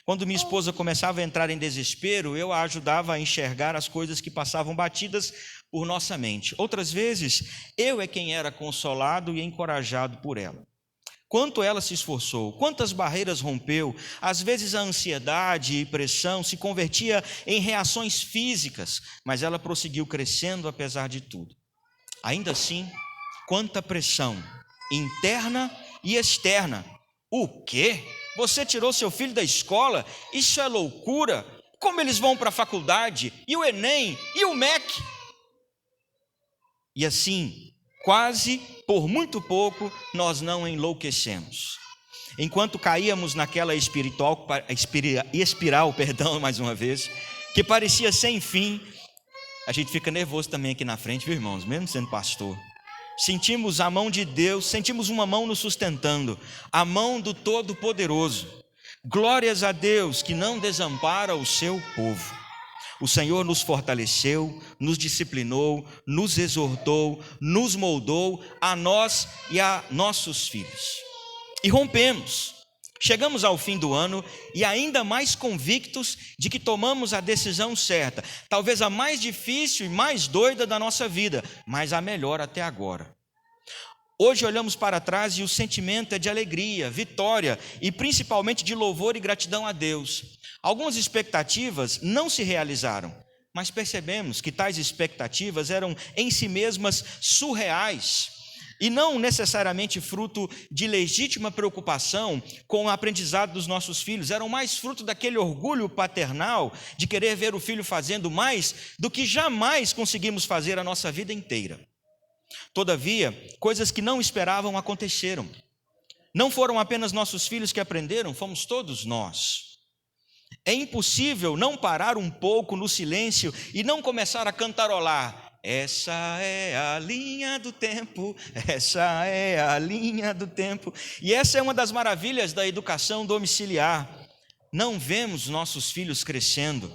Quando minha esposa começava a entrar em desespero, eu a ajudava a enxergar as coisas que passavam batidas por nossa mente. Outras vezes, eu é quem era consolado e encorajado por ela. Quanto ela se esforçou, quantas barreiras rompeu, às vezes a ansiedade e pressão se convertia em reações físicas, mas ela prosseguiu crescendo apesar de tudo. Ainda assim, quanta pressão interna e externa. O quê? Você tirou seu filho da escola? Isso é loucura! Como eles vão para a faculdade? E o Enem? E o MEC? E assim, quase por muito pouco, nós não enlouquecemos. Enquanto caíamos naquela espiral, mais uma vez, que parecia sem fim, a gente fica nervoso também aqui na frente, viu, irmãos? Mesmo sendo pastor. Sentimos a mão de Deus, sentimos uma mão nos sustentando, a mão do Todo-Poderoso. Glórias a Deus que não desampara o seu povo. O Senhor nos fortaleceu, nos disciplinou, nos exortou, nos moldou, a nós e a nossos filhos. E rompemos. Chegamos ao fim do ano e ainda mais convictos de que tomamos a decisão certa, talvez a mais difícil e mais doida da nossa vida, mas a melhor até agora. Hoje olhamos para trás e o sentimento é de alegria, vitória e principalmente de louvor e gratidão a Deus. Algumas expectativas não se realizaram, mas percebemos que tais expectativas eram em si mesmas surreais e não necessariamente fruto de legítima preocupação com o aprendizado dos nossos filhos, eram mais fruto daquele orgulho paternal de querer ver o filho fazendo mais do que jamais conseguimos fazer a nossa vida inteira. Todavia, coisas que não esperavam aconteceram. Não foram apenas nossos filhos que aprenderam, fomos todos nós. É impossível não parar um pouco no silêncio e não começar a cantarolar. Essa é a linha do tempo, essa é a linha do tempo. E essa é uma das maravilhas da educação domiciliar. Não vemos nossos filhos crescendo,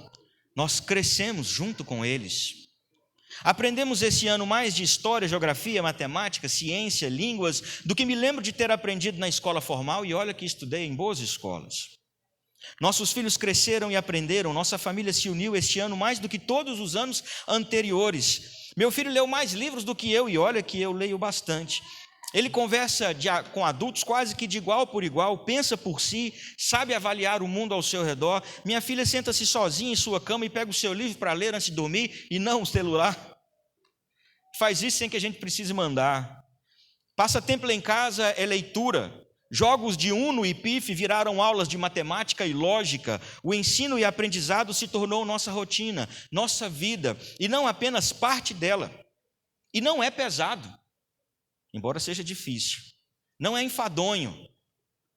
nós crescemos junto com eles. Aprendemos esse ano mais de história, geografia, matemática, ciência, línguas, do que me lembro de ter aprendido na escola formal, e olha que estudei em boas escolas. Nossos filhos cresceram e aprenderam, nossa família se uniu este ano mais do que todos os anos anteriores. Meu filho leu mais livros do que eu, e olha que eu leio bastante. Ele conversa com adultos quase que de igual por igual, pensa por si, sabe avaliar o mundo ao seu redor. Minha filha senta-se sozinha em sua cama e pega o seu livro para ler antes de dormir, e não o celular. Faz isso sem que a gente precise mandar. Passa tempo lá em casa, é leitura. Jogos de Uno e Pif viraram aulas de matemática e lógica. O ensino e aprendizado se tornou nossa rotina, nossa vida, e não apenas parte dela. E não é pesado, embora seja difícil. Não é enfadonho,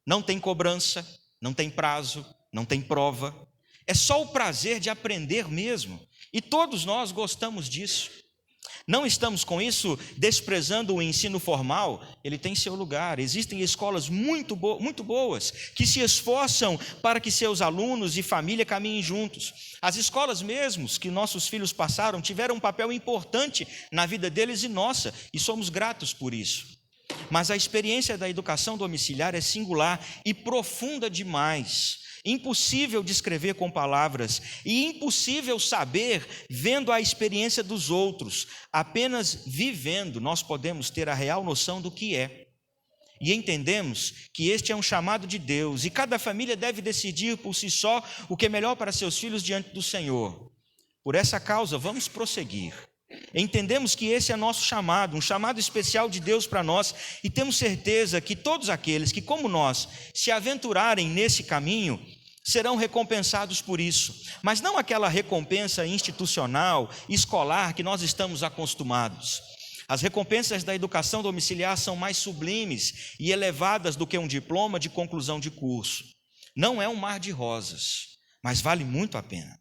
não tem cobrança, não tem prazo, não tem prova. É só o prazer de aprender mesmo. E todos nós gostamos disso. Não estamos com isso desprezando o ensino formal, ele tem seu lugar. Existem escolas muito boas que se esforçam para que seus alunos e família caminhem juntos. As escolas mesmos que nossos filhos passaram tiveram um papel importante na vida deles e nossa, e somos gratos por isso. Mas a experiência da educação domiciliar é singular e profunda demais. Impossível descrever com palavras e impossível saber vendo a experiência dos outros. Apenas vivendo nós podemos ter a real noção do que é. E entendemos que este é um chamado de Deus e cada família deve decidir por si só o que é melhor para seus filhos diante do Senhor. Por essa causa, vamos prosseguir. Entendemos que esse é nosso chamado, um chamado especial de Deus para nós, e temos certeza que todos aqueles que, como nós, se aventurarem nesse caminho, serão recompensados por isso, mas não aquela recompensa institucional, escolar, que nós estamos acostumados. As recompensas da educação domiciliar são mais sublimes e elevadas do que um diploma de conclusão de curso. Não é um mar de rosas, mas vale muito a pena.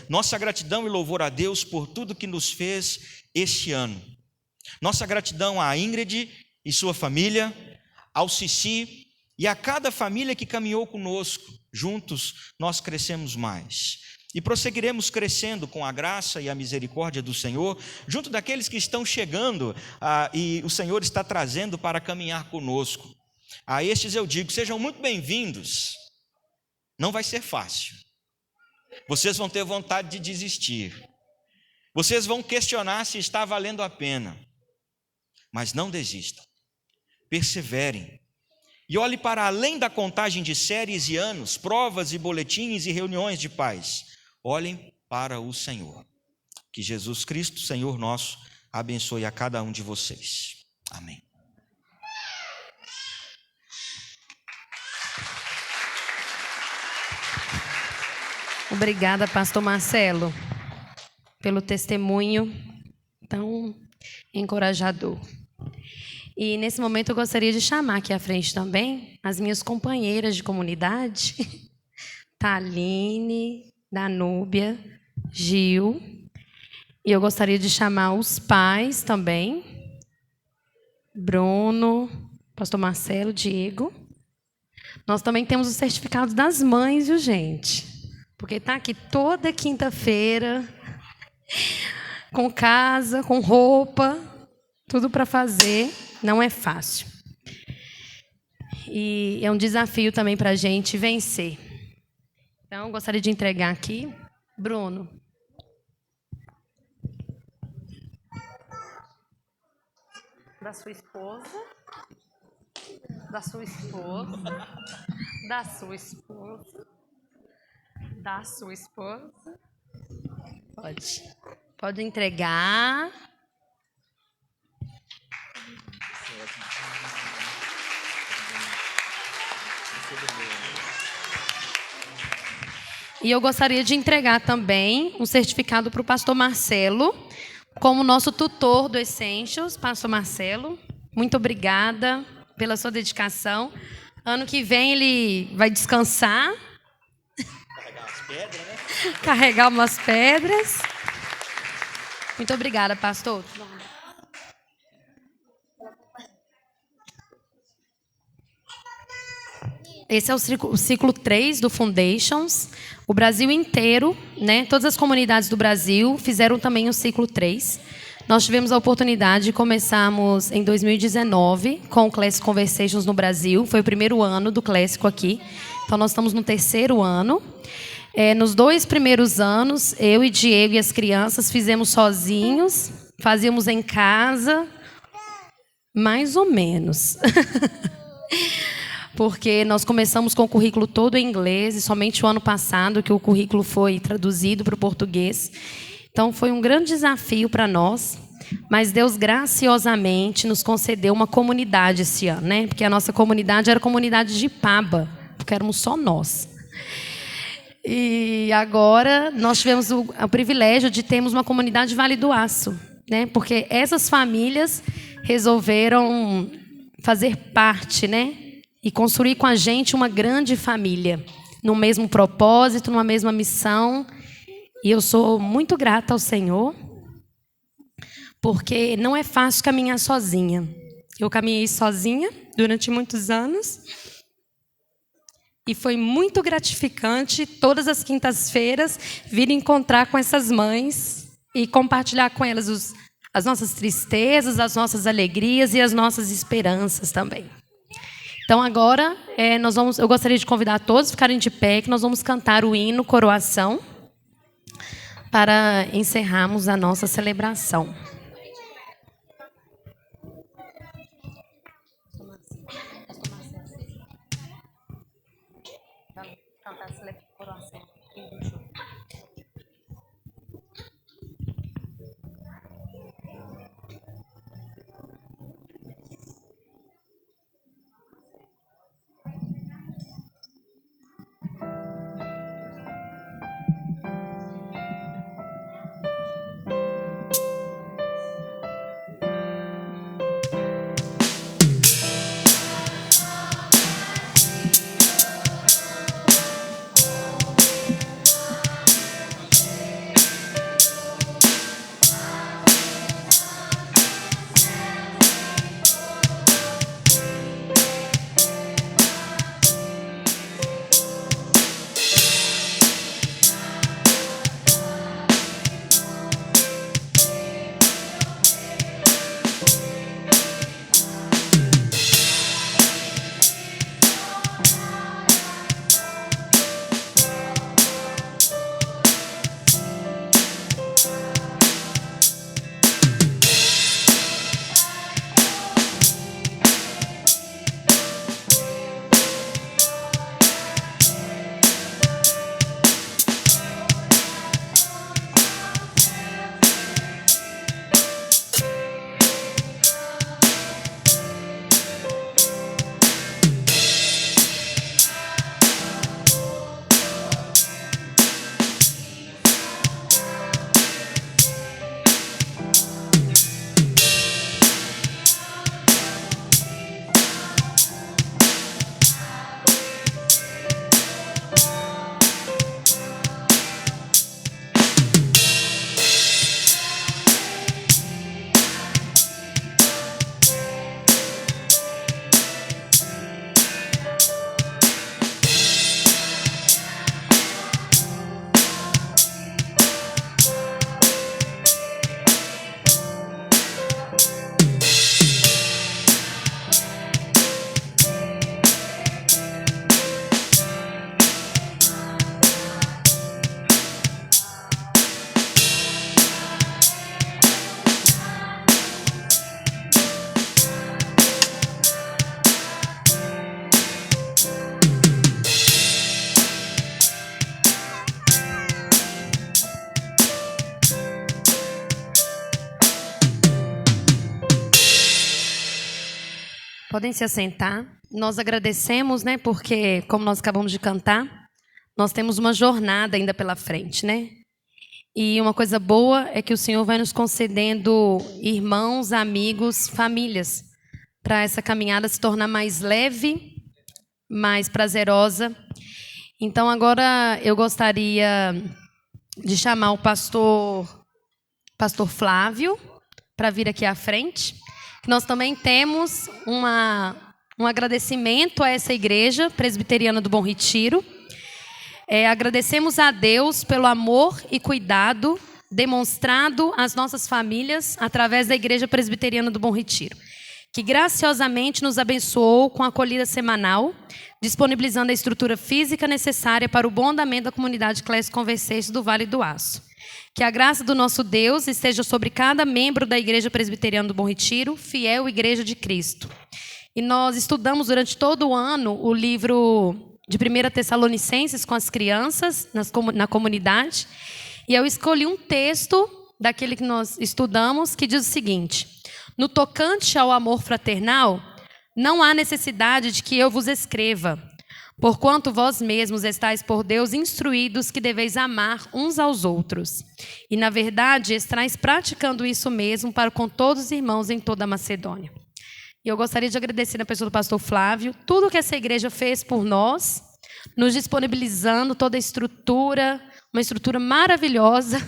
Nossa gratidão e louvor a Deus por tudo que nos fez este ano. Nossa gratidão a Ingrid e sua família, ao Cici e a cada família que caminhou conosco. Juntos nós crescemos mais. E prosseguiremos crescendo com a graça e a misericórdia do Senhor, junto daqueles que estão chegando e o Senhor está trazendo para caminhar conosco. A estes eu digo, sejam muito bem-vindos. Não vai ser fácil. Vocês vão ter vontade de desistir. Vocês vão questionar se está valendo a pena. Mas não desistam. Perseverem. E olhe para além da contagem de séries e anos, provas e boletins e reuniões de pais. Olhem para o Senhor. Que Jesus Cristo, Senhor nosso, abençoe a cada um de vocês. Amém. Obrigada, pastor Marcelo, pelo testemunho tão encorajador. E nesse momento eu gostaria de chamar aqui à frente também as minhas companheiras de comunidade, Thaline, Danúbia, Gil. E eu gostaria de chamar os pais também, Bruno, pastor Marcelo, Diego. Nós também temos os certificados das mães, viu, gente? Porque está aqui toda quinta-feira, com casa, com roupa, tudo para fazer, não é fácil. E é um desafio também para a gente vencer. Então, gostaria de entregar aqui, Bruno. Da sua esposa. Da sua esposa. Da sua esposa. Da sua esposa. Pode entregar. E eu gostaria de entregar também um certificado para o pastor Marcelo, como nosso tutor do Essentials. Pastor Marcelo, muito obrigada pela sua dedicação. Ano que vem ele vai descansar. Carregar as pedras, né? Carregar umas pedras. Muito obrigada, pastor. Esse é o ciclo 3 do Foundations. O Brasil inteiro, né, todas as comunidades do Brasil fizeram também o ciclo 3. Nós tivemos a oportunidade de começarmos em 2019 com o Classic Conversations no Brasil. Foi o primeiro ano do Clássico aqui. Então, nós estamos no terceiro ano. Nos 2 primeiros anos, eu e Diego e as crianças fizemos sozinhos, fazíamos em casa, mais ou menos. Porque nós começamos com o currículo todo em inglês, e somente o ano passado que o currículo foi traduzido para o português. Então, foi um grande desafio para nós, mas Deus graciosamente nos concedeu uma comunidade esse ano, né? Porque a nossa comunidade era a comunidade de Ipaba, porque éramos só nós. E agora nós tivemos o privilégio de termos uma comunidade Vale do Aço, né? Porque essas famílias resolveram fazer parte, né? E construir com a gente uma grande família, no mesmo propósito, numa mesma missão. E eu sou muito grata ao Senhor, porque não é fácil caminhar sozinha. Eu caminhei sozinha durante muitos anos. E foi muito gratificante, todas as quintas-feiras, vir encontrar com essas mães e compartilhar com elas as nossas tristezas, as nossas alegrias e as nossas esperanças também. Então, agora, eu gostaria de convidar todos a ficarem de pé, que nós vamos cantar o hino Coroação, para encerrarmos a nossa celebração. Podem se assentar. Nós agradecemos, né? Porque, como nós acabamos de cantar, nós temos uma jornada ainda pela frente, né? E uma coisa boa é que o Senhor vai nos concedendo irmãos, amigos, famílias, para essa caminhada se tornar mais leve, mais prazerosa. Então, agora eu gostaria de chamar o pastor Flávio para vir aqui à frente. Nós também temos um agradecimento a essa igreja presbiteriana do Bom Retiro. Agradecemos a Deus pelo amor e cuidado demonstrado às nossas famílias através da Igreja Presbiteriana do Bom Retiro, que graciosamente nos abençoou com a acolhida semanal, disponibilizando a estrutura física necessária para o bom andamento da comunidade Clécio Conversense do Vale do Aço. Que a graça do nosso Deus esteja sobre cada membro da Igreja Presbiteriana do Bom Retiro, fiel Igreja de Cristo. E nós estudamos durante todo o ano o livro de 1 Tessalonicenses com as crianças na comunidade. E eu escolhi um texto daquele que nós estudamos que diz o seguinte: no tocante ao amor fraternal, não há necessidade de que eu vos escreva, porquanto vós mesmos estáis por Deus instruídos que deveis amar uns aos outros. E, na verdade, estáis praticando isso mesmo para com todos os irmãos em toda a Macedônia. E eu gostaria de agradecer na pessoa do pastor Flávio tudo que essa igreja fez por nós, nos disponibilizando toda a estrutura, uma estrutura maravilhosa,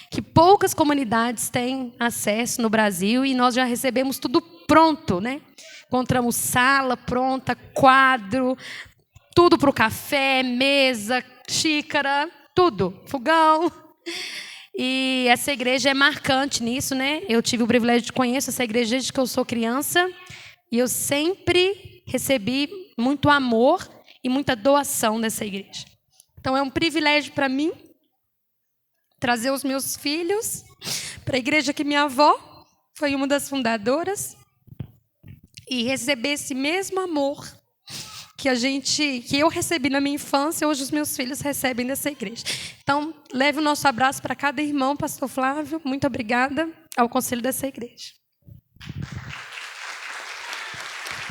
que poucas comunidades têm acesso no Brasil, e nós já recebemos tudo pronto, né? Encontramos sala pronta, quadro, tudo para o café, mesa, xícara, tudo, fogão. E essa igreja é marcante nisso, né? Eu tive o privilégio de conhecer essa igreja desde que eu sou criança, e eu sempre recebi muito amor e muita doação dessa igreja. Então é um privilégio para mim trazer os meus filhos para a igreja que minha avó foi uma das fundadoras e receber esse mesmo amor que eu recebi na minha infância, hoje os meus filhos recebem dessa igreja. Então, leve o nosso abraço para cada irmão, pastor Flávio. Muito obrigada ao conselho dessa igreja.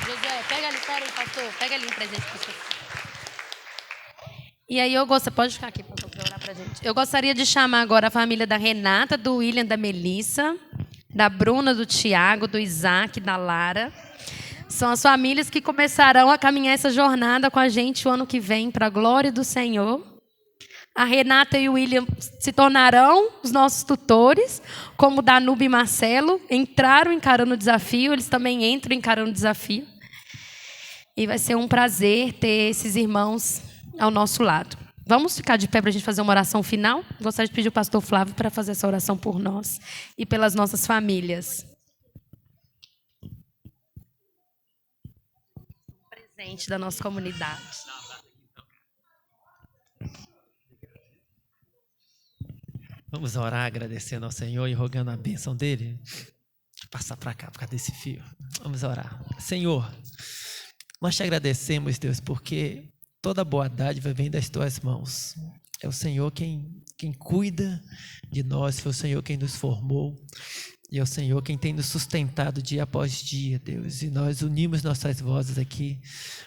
José, pega ali, pastor. Pega ali um presente, pastor. E aí pode ficar aqui, pastor, para orar para a gente. Eu gostaria de chamar agora a família da Renata, do William, da Melissa, da Bruna, do Tiago, do Isaac, da Lara. São as famílias que começarão a caminhar essa jornada com a gente o ano que vem, para a glória do Senhor. A Renata e o William se tornarão os nossos tutores, como o Danube e Marcelo entraram encarando o desafio, eles também entram encarando o desafio. E vai ser um prazer ter esses irmãos ao nosso lado. Vamos ficar de pé para a gente fazer uma oração final? Gostaria de pedir ao pastor Flávio para fazer essa oração por nós e pelas nossas famílias. Presente da nossa comunidade. Vamos orar agradecendo ao Senhor e rogando a bênção dele. Deixa eu passar para cá por causa desse fio. Vamos orar. Senhor, nós te agradecemos, Deus, porque toda boa dádiva vem das tuas mãos. É o Senhor quem cuida de nós, foi o Senhor quem nos formou. E é o Senhor quem tem nos sustentado dia após dia, Deus. E nós unimos nossas vozes aqui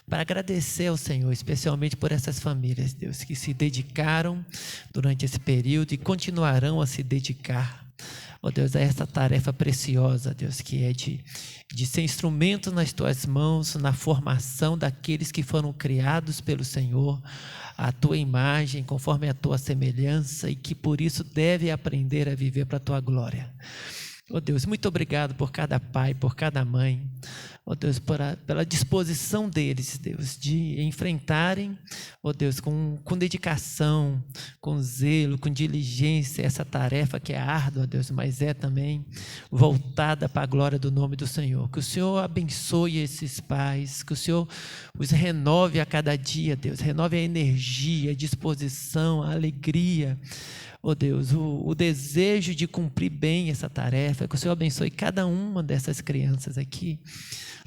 para agradecer ao Senhor, especialmente por essas famílias, Deus, que se dedicaram durante esse período e continuarão a se dedicar, ó Deus, a essa tarefa preciosa, Deus, que é de ser instrumento nas tuas mãos, na formação daqueles que foram criados pelo Senhor, a tua imagem, conforme a tua semelhança, e que por isso deve aprender a viver para a tua glória. Ó Deus, muito obrigado por cada pai, por cada mãe, ó Deus, pela disposição deles, Deus, de enfrentarem, ó Deus, com dedicação, com zelo, com diligência, essa tarefa que é árdua, ó Deus, mas é também voltada para a glória do nome do Senhor. Que o Senhor abençoe esses pais, que o Senhor os renove a cada dia, Deus, renove a energia, a disposição, a alegria, ó Deus, o desejo de cumprir bem essa tarefa. Que o Senhor abençoe cada uma dessas crianças aqui,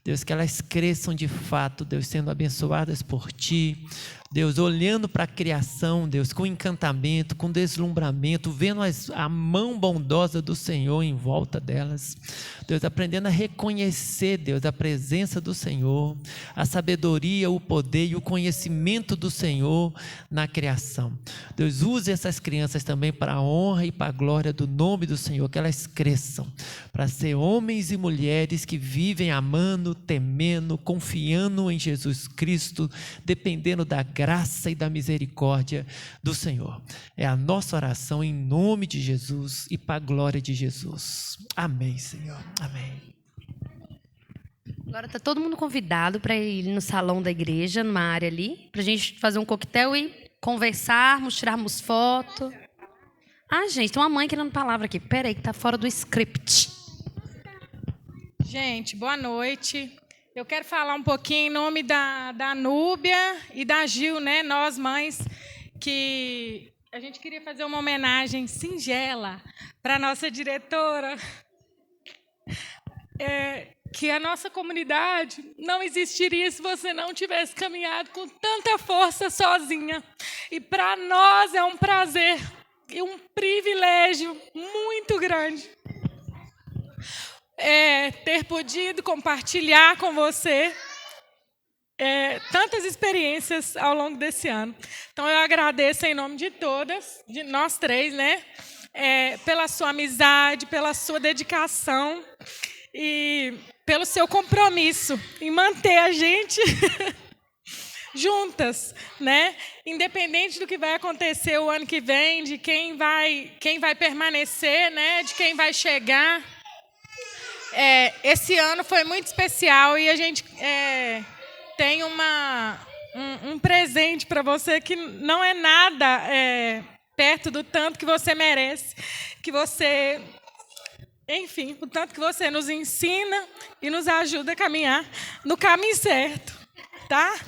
Deus, que elas cresçam de fato, Deus, sendo abençoadas por Ti, Deus, olhando para a criação, Deus, com encantamento, com deslumbramento, vendo a mão bondosa do Senhor em volta delas. Deus, aprendendo a reconhecer, Deus, a presença do Senhor, a sabedoria, o poder e o conhecimento do Senhor na criação. Deus, use essas crianças também para a honra e para a glória do nome do Senhor, que elas cresçam para ser homens e mulheres que vivem amando, temendo, confiando em Jesus Cristo, dependendo da graça e da misericórdia do Senhor. É a nossa oração em nome de Jesus e para a glória de Jesus. Amém, Senhor. Amém. Agora está todo mundo convidado para ir no salão da igreja, numa área ali, para a gente fazer um coquetel e conversarmos, tirarmos foto. Ah, gente, tem uma mãe querendo palavra aqui. Peraí, que está fora do script. Gente, boa noite. Eu quero falar um pouquinho em nome da Núbia e da Gil, né? Nós, mães, que a gente queria fazer uma homenagem singela para a nossa diretora. Que a nossa comunidade não existiria se você não tivesse caminhado com tanta força sozinha. E para nós é um prazer e um privilégio muito grande ter podido compartilhar com você tantas experiências ao longo desse ano. Então, eu agradeço em nome de todas, de nós três, né? Pela sua amizade, pela sua dedicação e pelo seu compromisso em manter a gente juntas, né? Independente do que vai acontecer o ano que vem, de quem vai permanecer, né? De quem vai chegar. Esse ano foi muito especial e a gente tem um presente para você que não é nada perto do tanto que você merece, que você, enfim, o tanto que você nos ensina e nos ajuda a caminhar no caminho certo, tá?